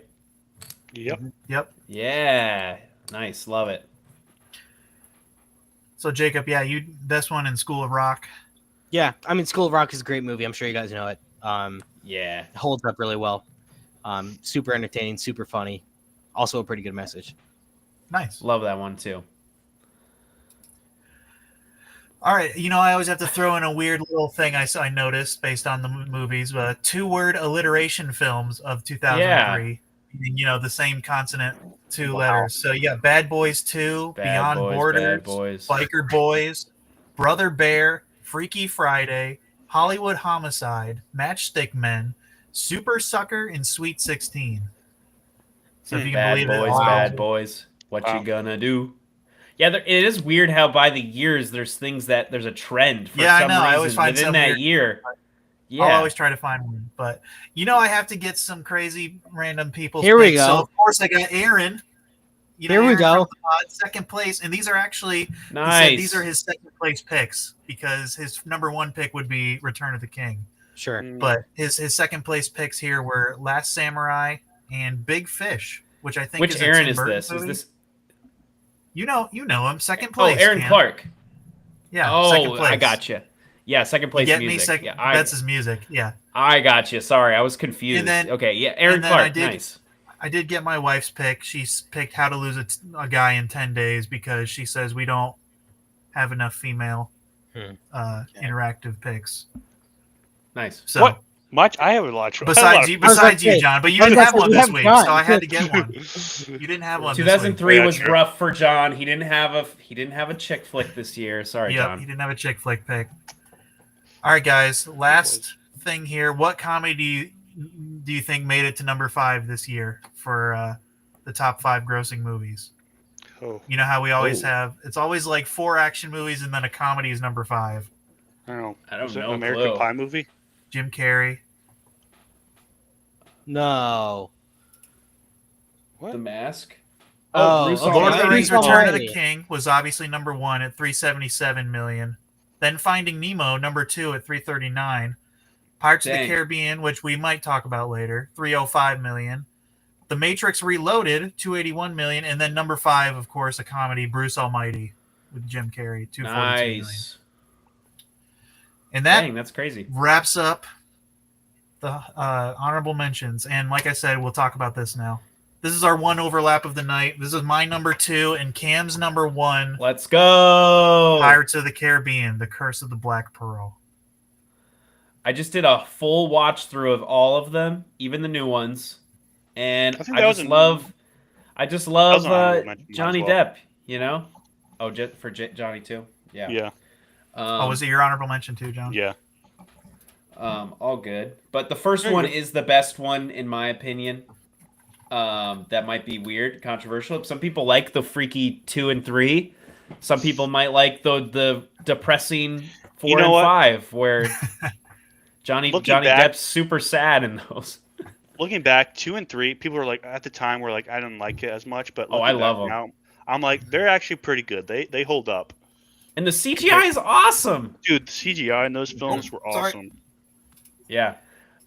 Yep. Yep. Yeah. Nice. Love it. So Jacob, yeah, this one in School of Rock. Yeah, I mean, School of Rock is a great movie. I'm sure you guys know it. Yeah. It holds up really well. Super entertaining, super funny. Also a pretty good message. Nice. Love that one too. All right, I always have to throw in a weird little thing I noticed based on the movies, 2-word alliteration films of 2003. The same consonant, 2 letters. So you got Bad Boys 2, Beyond Borders, Bad Boys. Biker Boys, Brother Bear, Freaky Friday, Hollywood Homicide, Matchstick Men, Super Sucker, and Sweet 16. So if you can believe it, Bad Boys. What you gonna do? Yeah, it is weird how by the years there's a trend for some I know. reason I always find within some that weird. year. Yeah. I'll always try to find one, but I have to get some crazy random people. Here we go. So of course I got Aaron. Here we Aaron go. from the pod, second place, and these are actually Nice. these are his second place picks because his number 1 pick would be Return of the King, Sure. but his second place picks here were Last Samurai and Big Fish, which I think Which is a Aaron Tim is Burton this? movie. Is this? You know him. Second Oh, place. Aaron Cam. Clark. Yeah. Second Oh, place. I gotcha. Yeah, second place Get music. me second. Yeah, That's his music. Yeah. I gotcha. Sorry, I was confused. And then- okay, yeah, Aaron and then Clark. I did- Nice. I did get my wife's pick. She's picked How to Lose a Guy in 10 Days because she says we don't have enough female interactive picks. Nice. So What? Much? I have a lot of besides you, John, but you I was didn't gonna have say, one we this have week, John. so I had to get one. You didn't have one. 2003 Yeah, was true. rough for John. He didn't have a chick flick this year. Sorry, Yep, John. he didn't have a chick flick pick. All right, guys. Last thing here. What comedy do you think made it to number 5 this year for the top 5 grossing movies? Oh, You know how we always Oh. have, it's always like 4 action movies and then a comedy is number 5. I don't know. I don't Was it know, an American clue. Pie movie? Jim Carrey. No. The Mask. Oh, Bruce okay. Lord of the Almighty. Rings: Bruce Return of the Almighty. King was obviously number 1 at 377 million. Then Finding Nemo, number 2 at 339. Pirates of Dang. the Caribbean, which we might talk about later, 305 million. The Matrix Reloaded, 281 million, and then number 5, of course, a comedy, Bruce Almighty with Jim Carrey, 242 million. Nice. And that Dang, that's crazy. wraps up the honorable mentions. And like I said, we'll talk about this now. This is our one overlap of the night. This is my number 2 and Cam's number 1. Let's go. Pirates of the Caribbean: The Curse of the Black Pearl. I just did a full watch through of all of them, even the new ones, and I think I that just was an- love was an honorable mention Johnny as well. Depp. You know, Johnny too. Yeah. Yeah. Was it your honorable mention too, John? Yeah. All good. But the first Very one good. is the best one in my opinion. That might be weird, controversial. Some people like the freaky 2 and 3. Some people might like the depressing 4 You know and what? 5, where Johnny Looking back- Depp's super sad in those. Looking back, 2 and 3, people were like, at the time, were like, I didn't like it as much, but Oh, I looking love back 'em. now, I'm like, they're actually pretty good. They hold up. And the CGI is awesome. Dude, the CGI in those films were Sorry. awesome. Yeah.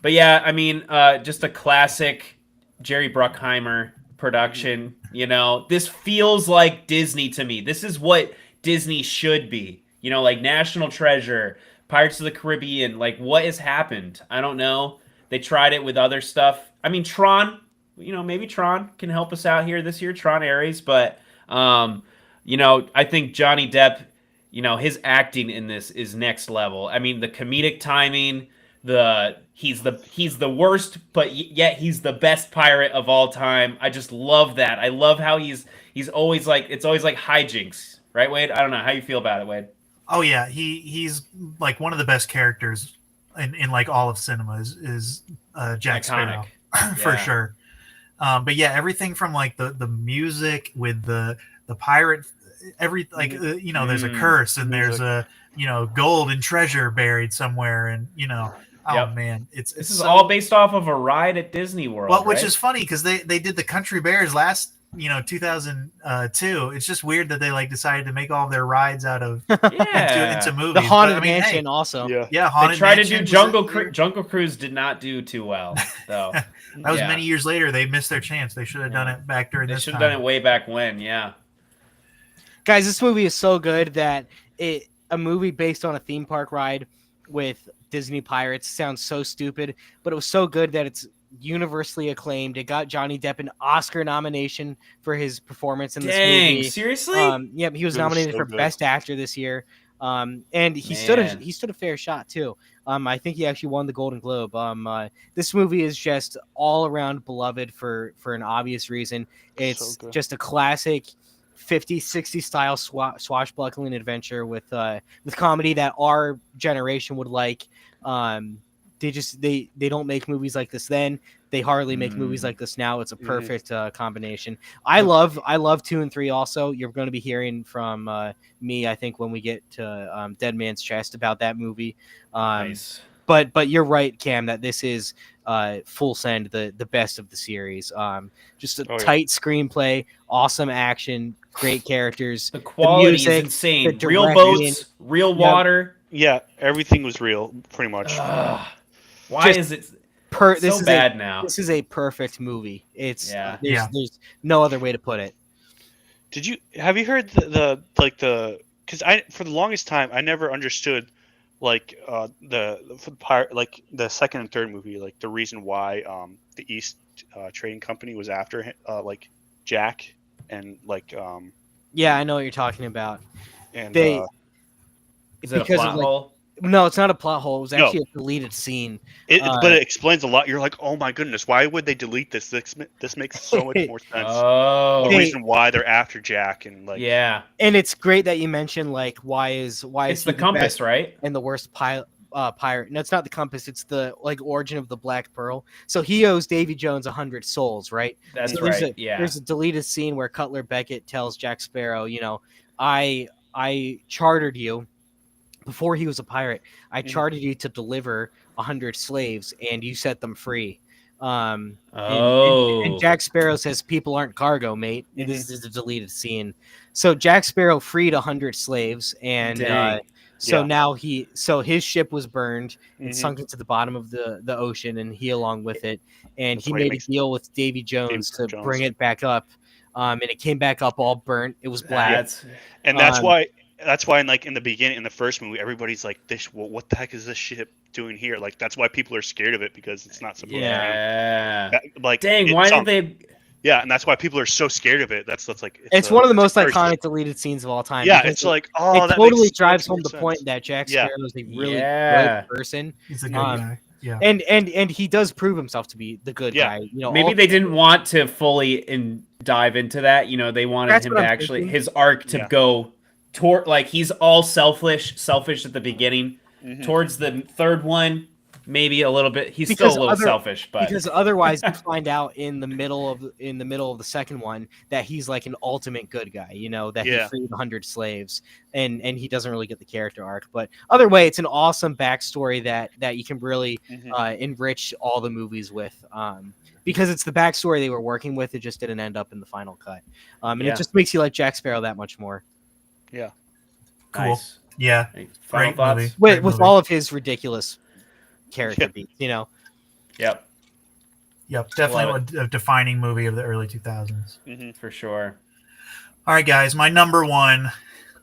But yeah, I mean, just a classic Jerry Bruckheimer production. You know, this feels like Disney to me. This is what Disney should be. You know, like National Treasure, Pirates of the Caribbean. Like, what has happened? I don't know. They tried it with other stuff. I mean, Tron, you know, maybe Tron can help us out here this year, Tron Ares. But, you know, I think Johnny Depp, you know, his acting in this is next level. I mean, the comedic timing, he's the worst, but yet he's the best pirate of all time. I just love that. I love how he's always like, it's always like hijinks, right, Wade? I don't know how you feel about it, Wade. Oh yeah, he's like one of the best characters in like all of cinema is Jack Iconic. Sparrow for Yeah. sure. But yeah, everything from like the music with the pirate, you know, there's a curse and there's a, you know, gold and treasure buried somewhere, and you know, oh Yep. man, it's This is so, all based off of a ride at Disney World. well, which right? is funny because they did the Country Bears last, you know, 2002. It's just weird that they like decided to make all of their rides out of yeah. into movies. The Haunted But, I mean, Mansion hey, also. Yeah. yeah, They Haunted tried to Mansion do was Jungle Cruise did not do too well, though. That was Yeah. many years later. They missed their chance. They should have done it back during They this should time. have done it way back when, yeah. Guys, this movie is so good that a movie based on a theme park ride with Disney pirates sounds so stupid, but it was so good that it's universally acclaimed. It got Johnny Depp an Oscar nomination for his performance in this Dang, movie. seriously? Yep, he was It was nominated so for good. Best Actor this year. And he stood Man. a fair shot too. I think he actually won the Golden Globe. This movie is just all around beloved for an obvious reason. It's good. just a classic 50s, 60s style swashbuckling adventure with comedy that our generation would like. They don't make movies like this then. They hardly make movies like this now. It's a perfect combination. I love 2 and 3 also. You're going to be hearing from me, I think, when we get to Dead Man's Chest about that movie. Nice. But you're right, Cam, that this is full send, the best of the series. Just a Oh, yeah. tight screenplay, awesome action, great characters. The quality music, is insane. the Real directing. boats, real water. Yeah, everything was real, pretty much. Why Just is it This so is bad now? This is a perfect movie. It's Yeah. there's no other way to put it. Have you heard because I for the longest time I never understood like the second and third movie, like the reason why the East Trading Company was after him, like Jack and like Yeah, I know what you're talking about. and They Is it a because plot of, like, hole? No, it's not a plot hole. It was No. actually a deleted scene. but it explains a lot. You're like, oh my goodness, why would they delete this? This makes so much more sense. Oh, The Hey. reason why they're after Jack and like yeah. And it's great that you mentioned like why is It's he the compass, best right? and the worst pilot pirate. No, it's not the compass. It's the like origin of the Black Pearl. So he owes Davy Jones 100 souls, right? That's So right. Yeah. There's a deleted scene where Cutler Beckett tells Jack Sparrow, I chartered you before he was a pirate. I chartered you to deliver 100 slaves, and you set them free. And Jack Sparrow says, "People aren't cargo, mate." This is a deleted scene. So Jack Sparrow freed 100 slaves, and now his ship was burned and sunk into the bottom of the ocean, and he along with it. And he made a deal with Davy Jones to bring it back up. And it came back up all burnt. It was black. And that's why in the beginning, in the first movie, everybody's like, "This, what the heck is this ship doing here?" Like, that's why people are scared of it, because it's not supposed to be. Like, dang, why did they? Yeah, and that's why people are so scared of it. That's like it's one of the most iconic deleted scenes of all time. Yeah, it's like, it totally drives home the point that Jack Sparrow is a really good person. He's a good guy. Yeah, and he does prove himself to be the good guy. Maybe they didn't want to fully dive into that. They wanted him to actually his arc to go toward, like, he's all selfish at the beginning. Towards the third one, maybe a little bit. He's still a little selfish, but because otherwise you find out in the middle of the second one that he's like an ultimate good guy. That he freed 100 slaves, and he doesn't really get the character arc. But other way, it's an awesome backstory that you can really enrich all the movies with. Because it's the backstory they were working with, it just didn't end up in the final cut, and it just makes you like Jack Sparrow that much more. Yeah, cool. Nice. Yeah, Great movie. With all of his ridiculous character beats, Yep, definitely a defining movie of the early 2000s. For sure. All right, guys, my number one.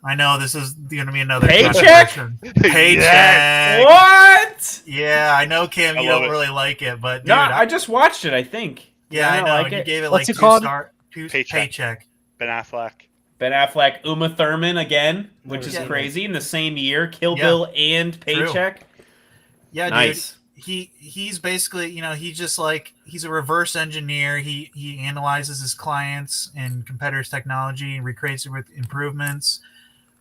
I know this is going to be another Paycheck. Paycheck. What? Yeah, I know, Kim, you don't really like it, but dude, no, I just watched it. I think. Yeah, I know. Like you it. gave it What's like it called? Paycheck. Ben Affleck. Ben Affleck, Uma Thurman again, which is crazy. In the same year, Kill Bill and Paycheck. True. Yeah, nice. Dude. He's basically, he's a reverse engineer. He analyzes his clients and competitors' technology and recreates it with improvements.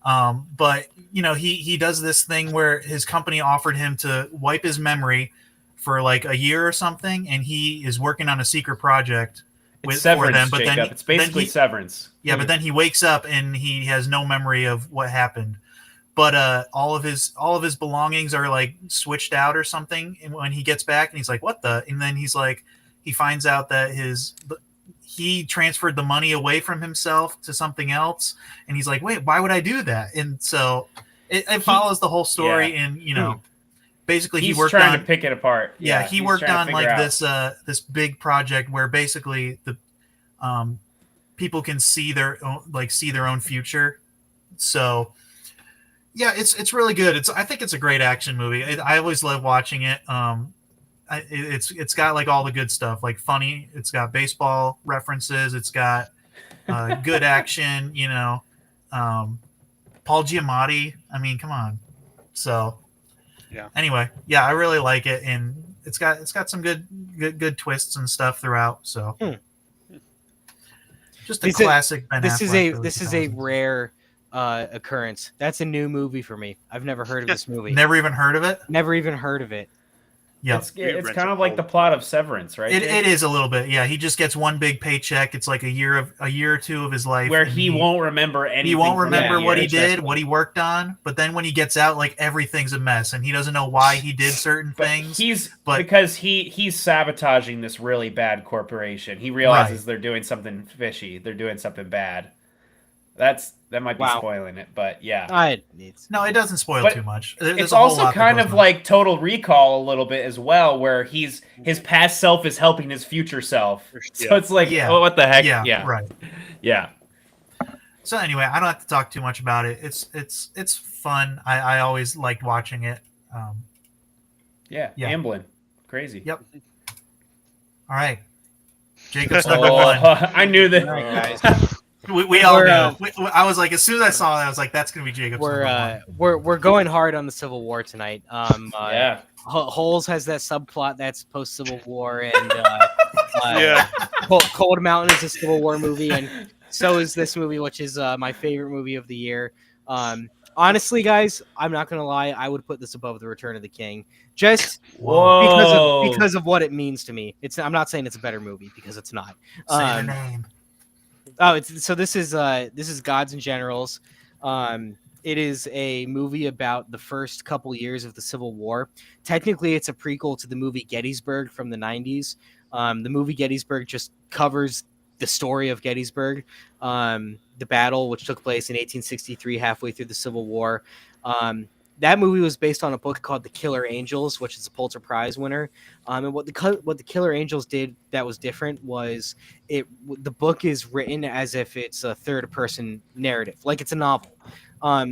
But he does this thing where his company offered him to wipe his memory for like a year or something, and he is working on a secret project. It's Severance, for them, but Jacob. It's basically Severance. Yeah, but then he wakes up and he has no memory of what happened. But all of his belongings are like switched out or something. And when he gets back, and he's like, "What the?" And then he's like, he finds out that he transferred the money away from himself to something else, and he's like, "Wait, why would I do that?" And so it follows the whole story, and basically he's trying to pick it apart. Yeah, he worked on like this big project where basically the people can see their own future. So yeah, it's really good. I think it's a great action movie. I always love watching it. It's got like all the good stuff, like funny. It's got baseball references. It's got good action. Paul Giamatti. I mean, come on. So. Yeah. Anyway, yeah, I really like it, and it's got some good twists and stuff throughout. So, just a classic Ben Affleck. This is a rare occurrence. That's a new movie for me. I've never heard of this movie. Never even heard of it. Never even heard of it. Yeah, it's kind of like the plot of Severance, right? It is a little bit. Yeah, he just gets one big paycheck. It's like a year or two of his life where he won't remember anything. He won't remember what he did, what he worked on. But then when he gets out, like everything's a mess, and he doesn't know why he did certain things. Because he's sabotaging this really bad corporation. He realizes they're doing something fishy. They're doing something bad. That might be spoiling it, but yeah. No, it doesn't spoil too much. It's also kind of like Total Recall a little bit as well, where his past self is helping his future self. So it's like, oh, what the heck? Yeah, right. Yeah. So anyway, I don't have to talk too much about it. It's fun. I always liked watching it. Amblin. Crazy. Yep. All right. Jacob's number one. I knew that. All right, guys. We all know. I was like, as soon as I saw that, I was like, that's gonna be Jacob's. We're going hard on the Civil War tonight. Holes has that subplot that's post Civil War, and Cold Mountain is a Civil War movie, and so is this movie, which is my favorite movie of the year. Honestly, guys, I'm not gonna lie. I would put this above the Return of the King, just Whoa. because of what it means to me. I'm not saying it's a better movie because it's not. Say her name. Oh, this is Gods and Generals. It is a movie about the first couple years of the Civil War. Technically, it's a prequel to the movie Gettysburg from the 90s. The movie Gettysburg just covers the story of Gettysburg, the battle which took place in 1863, halfway through the Civil War. That movie was based on a book called The Killer Angels, which is a Pulitzer Prize winner. And what the Killer Angels did that was different was the book is written as if it's a third person narrative, like it's a novel.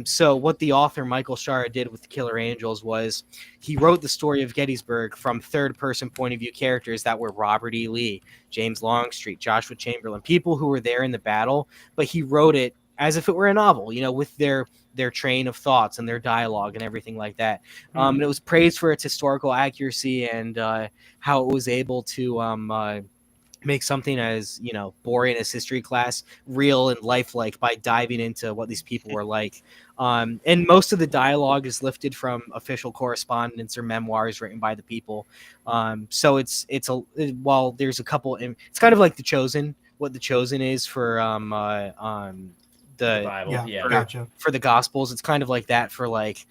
So what the author Michael Shara did with The Killer Angels was he wrote the story of Gettysburg from third person point of view characters that were Robert E. Lee, James Longstreet, Joshua Chamberlain, people who were there in the battle, but he wrote it as if it were a novel, with their train of thoughts and their dialogue and everything like that. And it was praised for its historical accuracy and how it was able to make something as boring as history class real and lifelike by diving into what these people were like. And most of the dialogue is lifted from official correspondence or memoirs written by the people. So while there's a couple, it's kind of like The Chosen, what The Chosen is for The Bible. Yeah. Gotcha. for the Gospels. It's kind of like that for like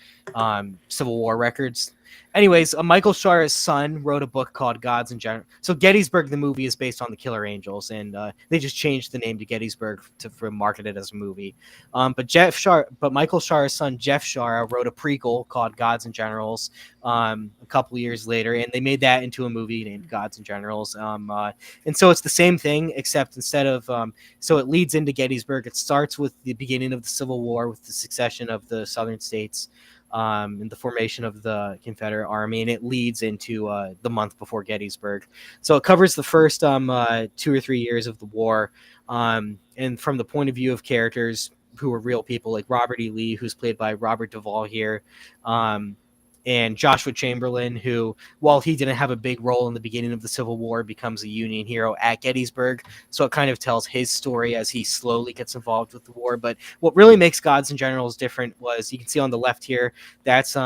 Civil War records. Anyways, Michael Shara's son wrote a book called Gods and Generals. So Gettysburg, the movie, is based on the Killer Angels, and they just changed the name to Gettysburg to market it as a movie. But Michael Shara's son Jeff Shara wrote a prequel called Gods and Generals a couple years later, and they made that into a movie named Gods and Generals. And so it's the same thing, except instead of so it leads into Gettysburg. It starts with the beginning of the Civil War, with the succession of the Southern states. And the formation of the Confederate Army, and it leads into the month before Gettysburg. So it covers the first 2 or 3 years of the war, and from the point of view of characters who were real people, like Robert E. Lee, who's played by Robert Duvall here, and Joshua Chamberlain, who, while he didn't have a big role in the beginning of the Civil War, becomes a Union hero at Gettysburg. So it kind of tells his story as he slowly gets involved with the war. But what really makes Gods and Generals different was, you can see on the left here, that's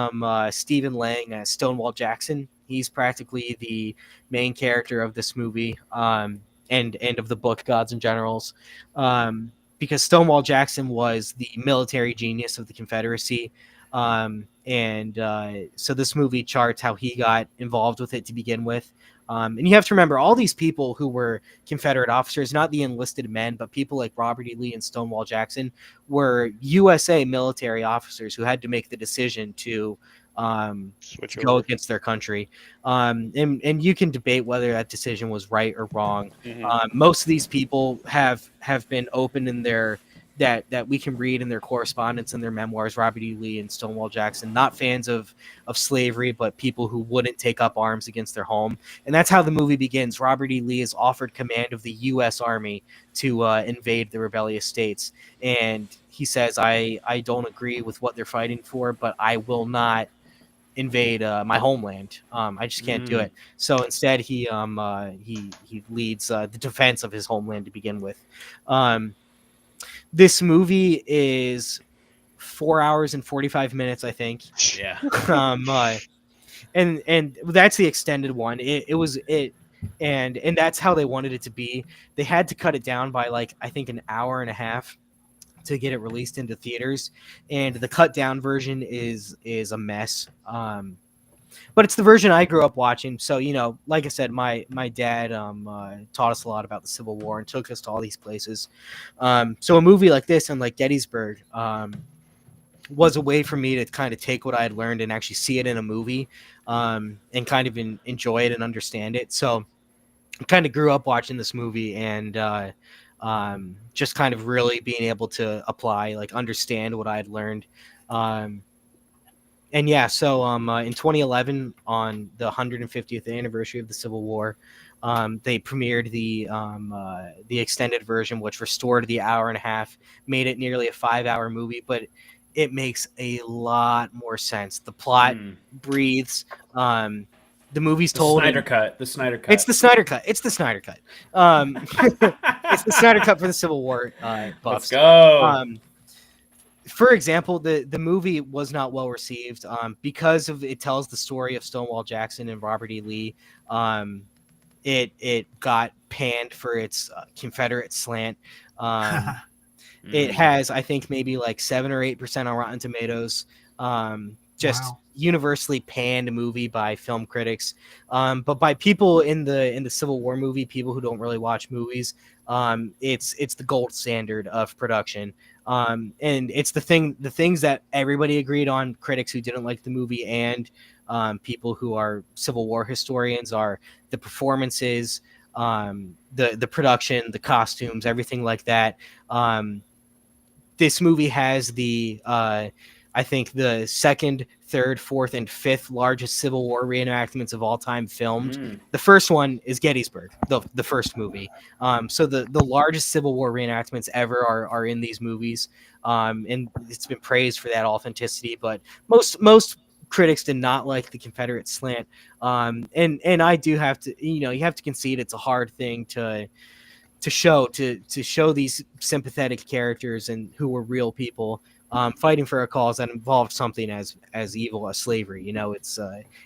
Stephen Lang as Stonewall Jackson. He's practically the main character of this movie and of the book Gods and Generals. Because Stonewall Jackson was the military genius of the Confederacy. So this movie charts how he got involved with it to begin with. And you have to remember, all these people who were Confederate officers, not the enlisted men, but people like Robert E. Lee and Stonewall Jackson, were USA military officers who had to make the decision to go against their country. And you can debate whether that decision was right or wrong. Mm-hmm. Most of these people have been open in their that we can read in their correspondence and their memoirs. Robert E. Lee and Stonewall Jackson, not fans of slavery, but people who wouldn't take up arms against their home. And that's how the movie begins. Robert E. Lee is offered command of the U.S. Army to invade the rebellious states. And he says, I don't agree with what they're fighting for, but I will not invade my homeland. I just can't do it. So instead, he leads the defense of his homeland to begin with. This movie is 4 hours and 45 minutes, I think. Yeah. And that's the extended one. And that's how they wanted it to be. They had to cut it down by I think an hour and a half to get it released into theaters. And the cut down version is a mess. But it's the version I grew up watching. So, like I said, my dad taught us a lot about the Civil War and took us to all these places. So a movie like this and like Gettysburg was a way for me to kind of take what I had learned and actually see it in a movie and kind of enjoy it and understand it. So I kind of grew up watching this movie and just kind of really being able to apply, understand what I had learned. And yeah, so in 2011, on the 150th anniversary of the Civil War, they premiered the extended version, which restored the hour and a half, made it nearly a 5-hour movie, but it makes a lot more sense. The plot breathes. The movie's told. The Snyder Cut. It's the Snyder Cut. It's the Snyder Cut. It's the Snyder Cut for the Civil War buffs. Let's go. for example, the movie was not well received because of it tells the story of Stonewall Jackson and Robert E. Lee. It got panned for its Confederate slant. It has, I think, maybe like 7 or 8% on Rotten Tomatoes. Just Wow. universally panned movie by film critics, but by people in the Civil War movie, people who don't really watch movies. It's the gold standard of production, and it's the things that everybody agreed on. Critics who didn't like the movie and people who are Civil War historians are the performances, the production, the costumes, everything like that. This movie has I think the second, third, fourth, and fifth largest Civil War reenactments of all time filmed. The first one is Gettysburg, the first movie. So the largest Civil War reenactments ever are in these movies, and it's been praised for that authenticity. But most critics did not like the Confederate slant, and I do have to, you have to concede it's a hard thing to show these sympathetic characters and who were real people fighting for a cause that involved something as evil as slavery.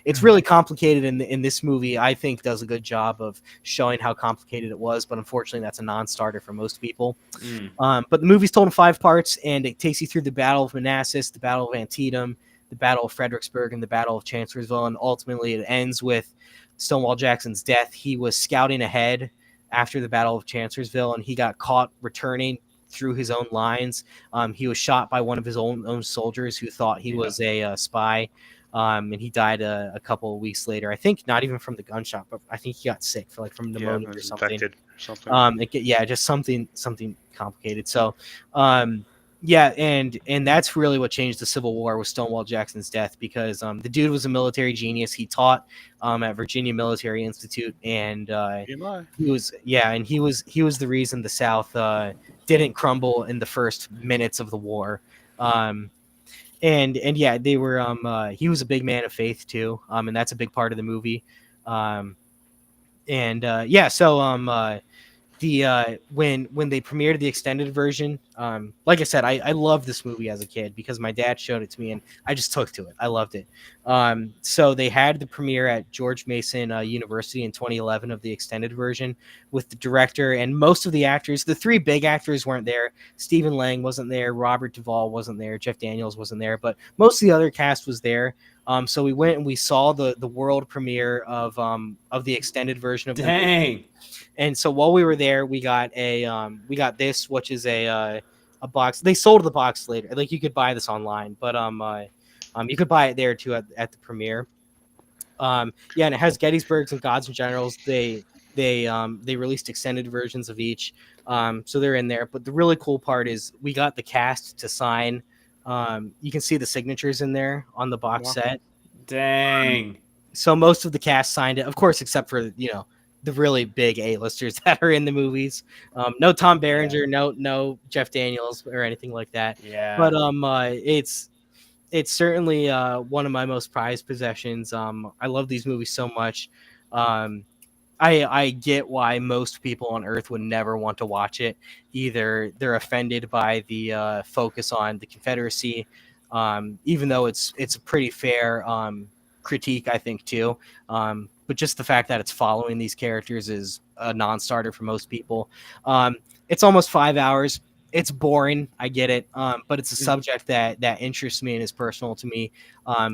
It's really complicated, in this movie I think does a good job of showing how complicated it was, but unfortunately that's a non-starter for most people. But the movie's told in 5 parts, and it takes you through the Battle of Manassas, the Battle of Antietam, the Battle of Fredericksburg, and the Battle of Chancellorsville, and ultimately it ends with Stonewall Jackson's death. He was scouting ahead after the Battle of Chancellorsville, and he got caught returning through his own lines. He was shot by one of his own soldiers who thought he was a spy, and he died a couple of weeks later. I think not even from the gunshot, but I think he got sick from pneumonia or something. Infected or something. Just something complicated. So, and that's really what changed the Civil War, was Stonewall Jackson's death, because the dude was a military genius. He taught at Virginia Military Institute, and he was the reason the South didn't crumble in the first minutes of the war. They were he was a big man of faith too, and that's a big part of the movie. When they premiered the extended version, like I said, I loved this movie as a kid because my dad showed it to me and I just took to it. I loved it. So they had the premiere at George Mason University in 2011 of the extended version with the director and most of the actors. The 3 big actors weren't there. Stephen Lang wasn't there. Robert Duvall wasn't there. Jeff Daniels wasn't there, but most of the other cast was there. So we went and we saw the world premiere of the extended version of the movie. And so while we were there, we got this, which is a box. They sold the box later. Like, you could buy this online, but you could buy it there too at the premiere. And it has Gettysburg's and Gods and Generals. They released extended versions of each, so they're in there. But the really cool part is we got the cast to sign. You can see the signatures in there on the box set. Dang. So most of the cast signed it, of course, except for the really big A-listers that are in the movies. No Tom Berenger, no Jeff Daniels or anything like that. Yeah. But it's certainly one of my most prized possessions. I love these movies so much. I get why most people on Earth would never want to watch it. Either they're offended by the focus on the Confederacy, even though it's a pretty fair critique, I think, too. But just the fact that it's following these characters is a non-starter for most people. It's almost 5 hours. It's boring. I get it. But it's a subject that interests me and is personal to me.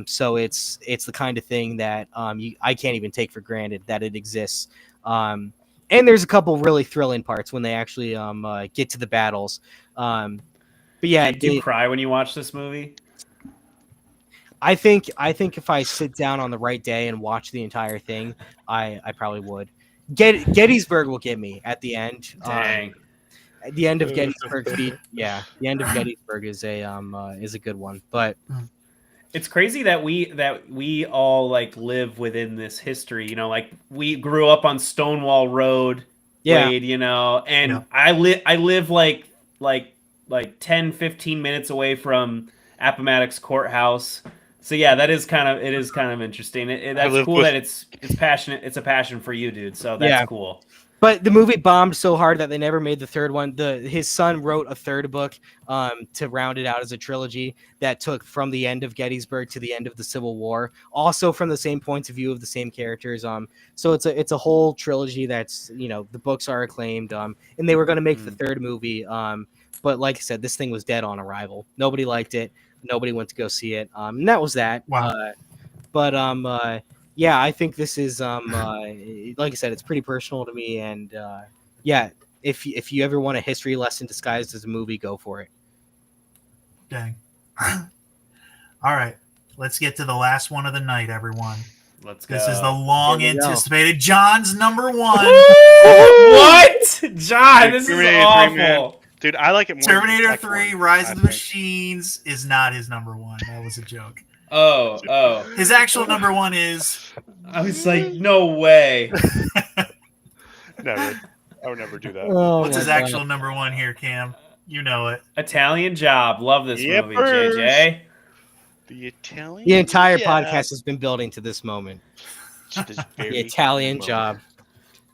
So it's the kind of thing that I can't even take for granted that it exists. And there's a couple really thrilling parts when they actually get to the battles. But yeah, do you cry when you watch this movie? I think if I sit down on the right day and watch the entire thing, I probably would. Gettysburg will get me at the end. Dang. The end of Gettysburg, the end of Gettysburg is a good one. But it's crazy that we all like live within this history. Like we grew up on Stonewall Road, Wade, and I live like 10, 15 minutes away from Appomattox Courthouse. So yeah, it is kind of interesting. That's cool that it's passionate. It's a passion for you, dude. So that's cool. But the movie bombed so hard that they never made the third one. His son wrote a third book to round it out as a trilogy that took from the end of Gettysburg to the end of the Civil War, also from the same points of view of the same characters. So it's a whole trilogy that's, the books are acclaimed. And they were going to make the third movie. But like I said, this thing was dead on arrival. Nobody liked it. Nobody went to go see it. And that was that. Wow. But yeah, I think this is like I said, it's pretty personal to me, and yeah, if you ever want a history lesson disguised as a movie, go for it. Dang. All right, let's get to the last one of the night, everyone. Let's go. This is the long Here we go. anticipated John's number one. What? John, this is Terminator 3, man. awful. Dude, I like it more. than the Terminator second 3: one, Rise I of the think. Machines is not his number one. That was a joke. Oh. His actual number one is I was like, no way. Never. I would never do that. Oh, what's my his God. actual number one here, Cam? You know it. Italian Job. Love this movie, Yippers. JJ. The Italian. The entire Job. podcast has been building to this moment. This The very Italian moment. Job.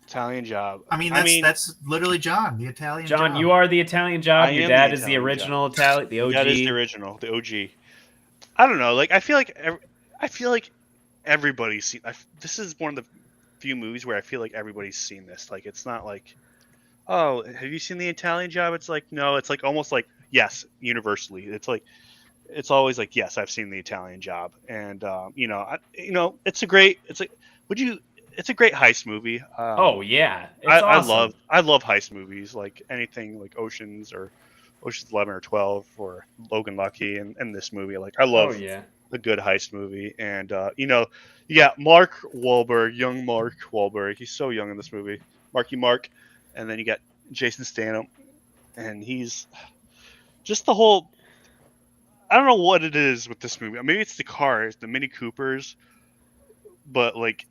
Italian Job. I mean, that's literally John, the Italian John, Job. you are the Italian Job. I Your am dad the is the Italian original Italian, the OG. That is the original, the OG. I don't know. Like, I feel like everybody's seen. This is one of the few movies where I feel like everybody's seen this. Like, it's not like, oh, have you seen the Italian Job? It's like, no. It's like almost like yes, universally. It's like, it's always like yes, I've seen the Italian Job, and it's a great. It's a great heist movie. Oh yeah, it's I awesome. love heist movies, like anything like Ocean's 11 or 12 or Logan Lucky and this movie. Like I love Oh yeah. a good heist movie, and you got Mark Wahlberg, young Mark Wahlberg. He's so young in this movie, Marky Mark, and then you got Jason Statham, and he's just the whole. I don't know what it is with this movie. Maybe it's the cars, the Mini Coopers, but like.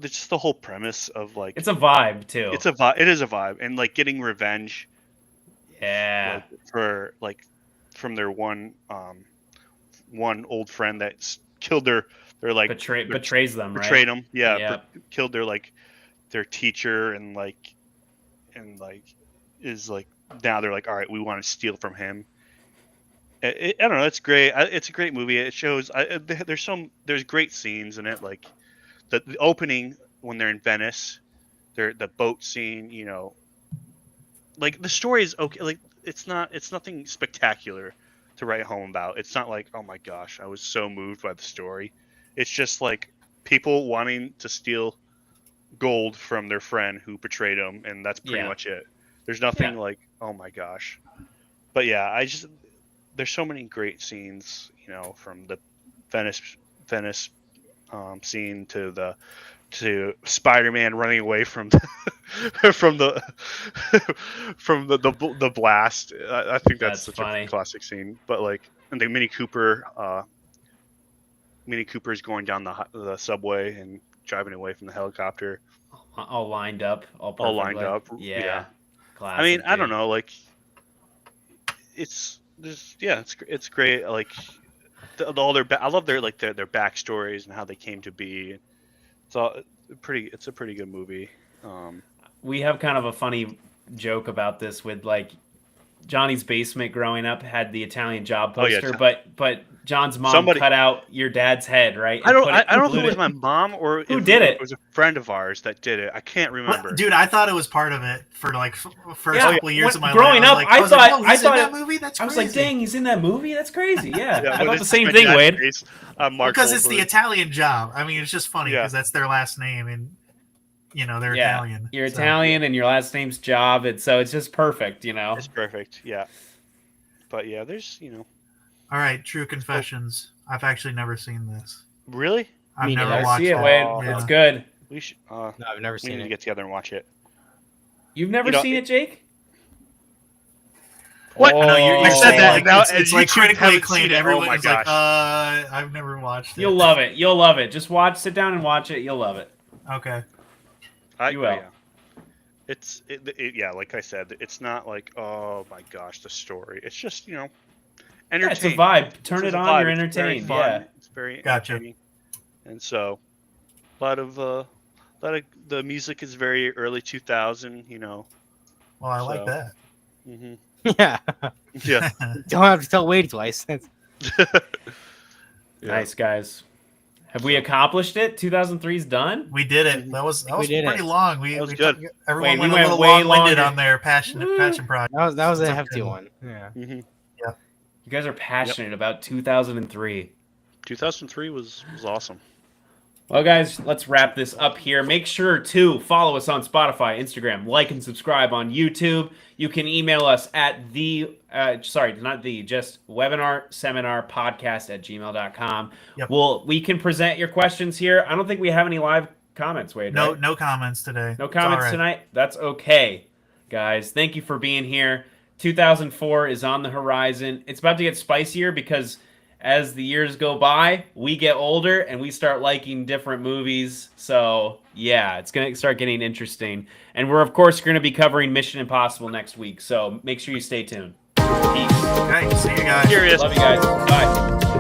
It's just the whole premise of like It's a vibe too. it's a vibe. It is a vibe, and like getting revenge yeah. for like from their one old friend that's killed their like Betrays them, right? betrayed them. Yeah, Yep. killed their teacher and is like now they're like, all right, we want to steal from him. I don't know. It's great. It's a great movie. It shows. There's great scenes in it, like. The opening when they're in Venice, the boat scene, like the story is okay. Like it's nothing spectacular to write home about. It's not like, oh my gosh, I was so moved by the story. It's just like people wanting to steal gold from their friend who betrayed them, and that's pretty much it. There's nothing like, oh my gosh. But yeah, there's so many great scenes, from the Venice scene to Spider-Man running away from from the blast. I think that's such funny. a classic scene. But like, and the Mini Cooper's going down the subway and driving away from the helicopter. All lined up. All lined up. Yeah. Classic, I mean, I don't dude. know. Like, it's great. Like. I love their backstories and how they came to be. It's a pretty good movie. We have kind of a funny joke about this with like Johnny's basement growing up had the Italian Job poster, but John's mom cut out your dad's head, right? I don't know if it was my mom or who did it. It was a friend of ours that did it. I can't remember. Dude, I thought it was part of it for like first couple years of my growing life. up, I thought he's in that movie. That's I crazy. was like, dang, he's in that movie. That's crazy. Yeah, I when thought it's the same my thing, dad's Wade. face, Mark because it's the Wahlberg. Italian Job. I mean, it's just funny Yeah. because that's their last name, and they're Italian. You're so. Italian, and your last name's Job, and so it's just perfect, It's perfect. Yeah, but yeah, there's All right, True Confessions. I've actually never seen this. really I've Me never neither. watched See it, it. Wade. Yeah. It's good. we should. No, I've never We seen need to it. get together and watch it. You've never You know, seen it, Jake? What? Oh. I know you're I said saying that, like, now, it's and like you two critically haven't acclaimed. seen it. Oh Everyone's my like, gosh. I've never watched it. You'll love it. You'll love it. Just sit down and watch it. You'll love it. Okay. You will. Yeah. Yeah, like I said, it's not like, oh my gosh, the story. It's just, Yeah, entertaining. it's a vibe. Turn It's it a on. vibe. You're It's very entertained. fun. Yeah. It's very Gotcha. entertaining. And so, a lot of the music is very early 2000. Well, I like So. that. Hmm. Yeah. Yeah. Don't have to tell Wade twice. Yeah. Nice, guys. Have we accomplished it? 2003's done? We did it. That was did pretty it. long. That was good. Everyone Wait, we went a went little way long-winded longer. on their passion project. That was a It's hefty okay. one. Yeah. Hmm. You guys are passionate about 2003. 2003 was awesome. Well, guys, let's wrap this up here. Make sure to follow us on Spotify, Instagram, like and subscribe on YouTube. You can email us at just webinarseminarpodcast@gmail.com. Yep. We can present your questions here. I don't think we have any live comments, Wade. No, right? no comments today. No It's comments all right. tonight? That's okay, guys. Thank you for being here. 2004 is on the horizon. It's about to get spicier because as the years go by, we get older and we start liking different movies. So, yeah, it's going to start getting interesting. And we're, of course, going to be covering Mission Impossible next week. So make sure you stay tuned. Peace. Okay, see you guys. Curious. Love you guys. Bye.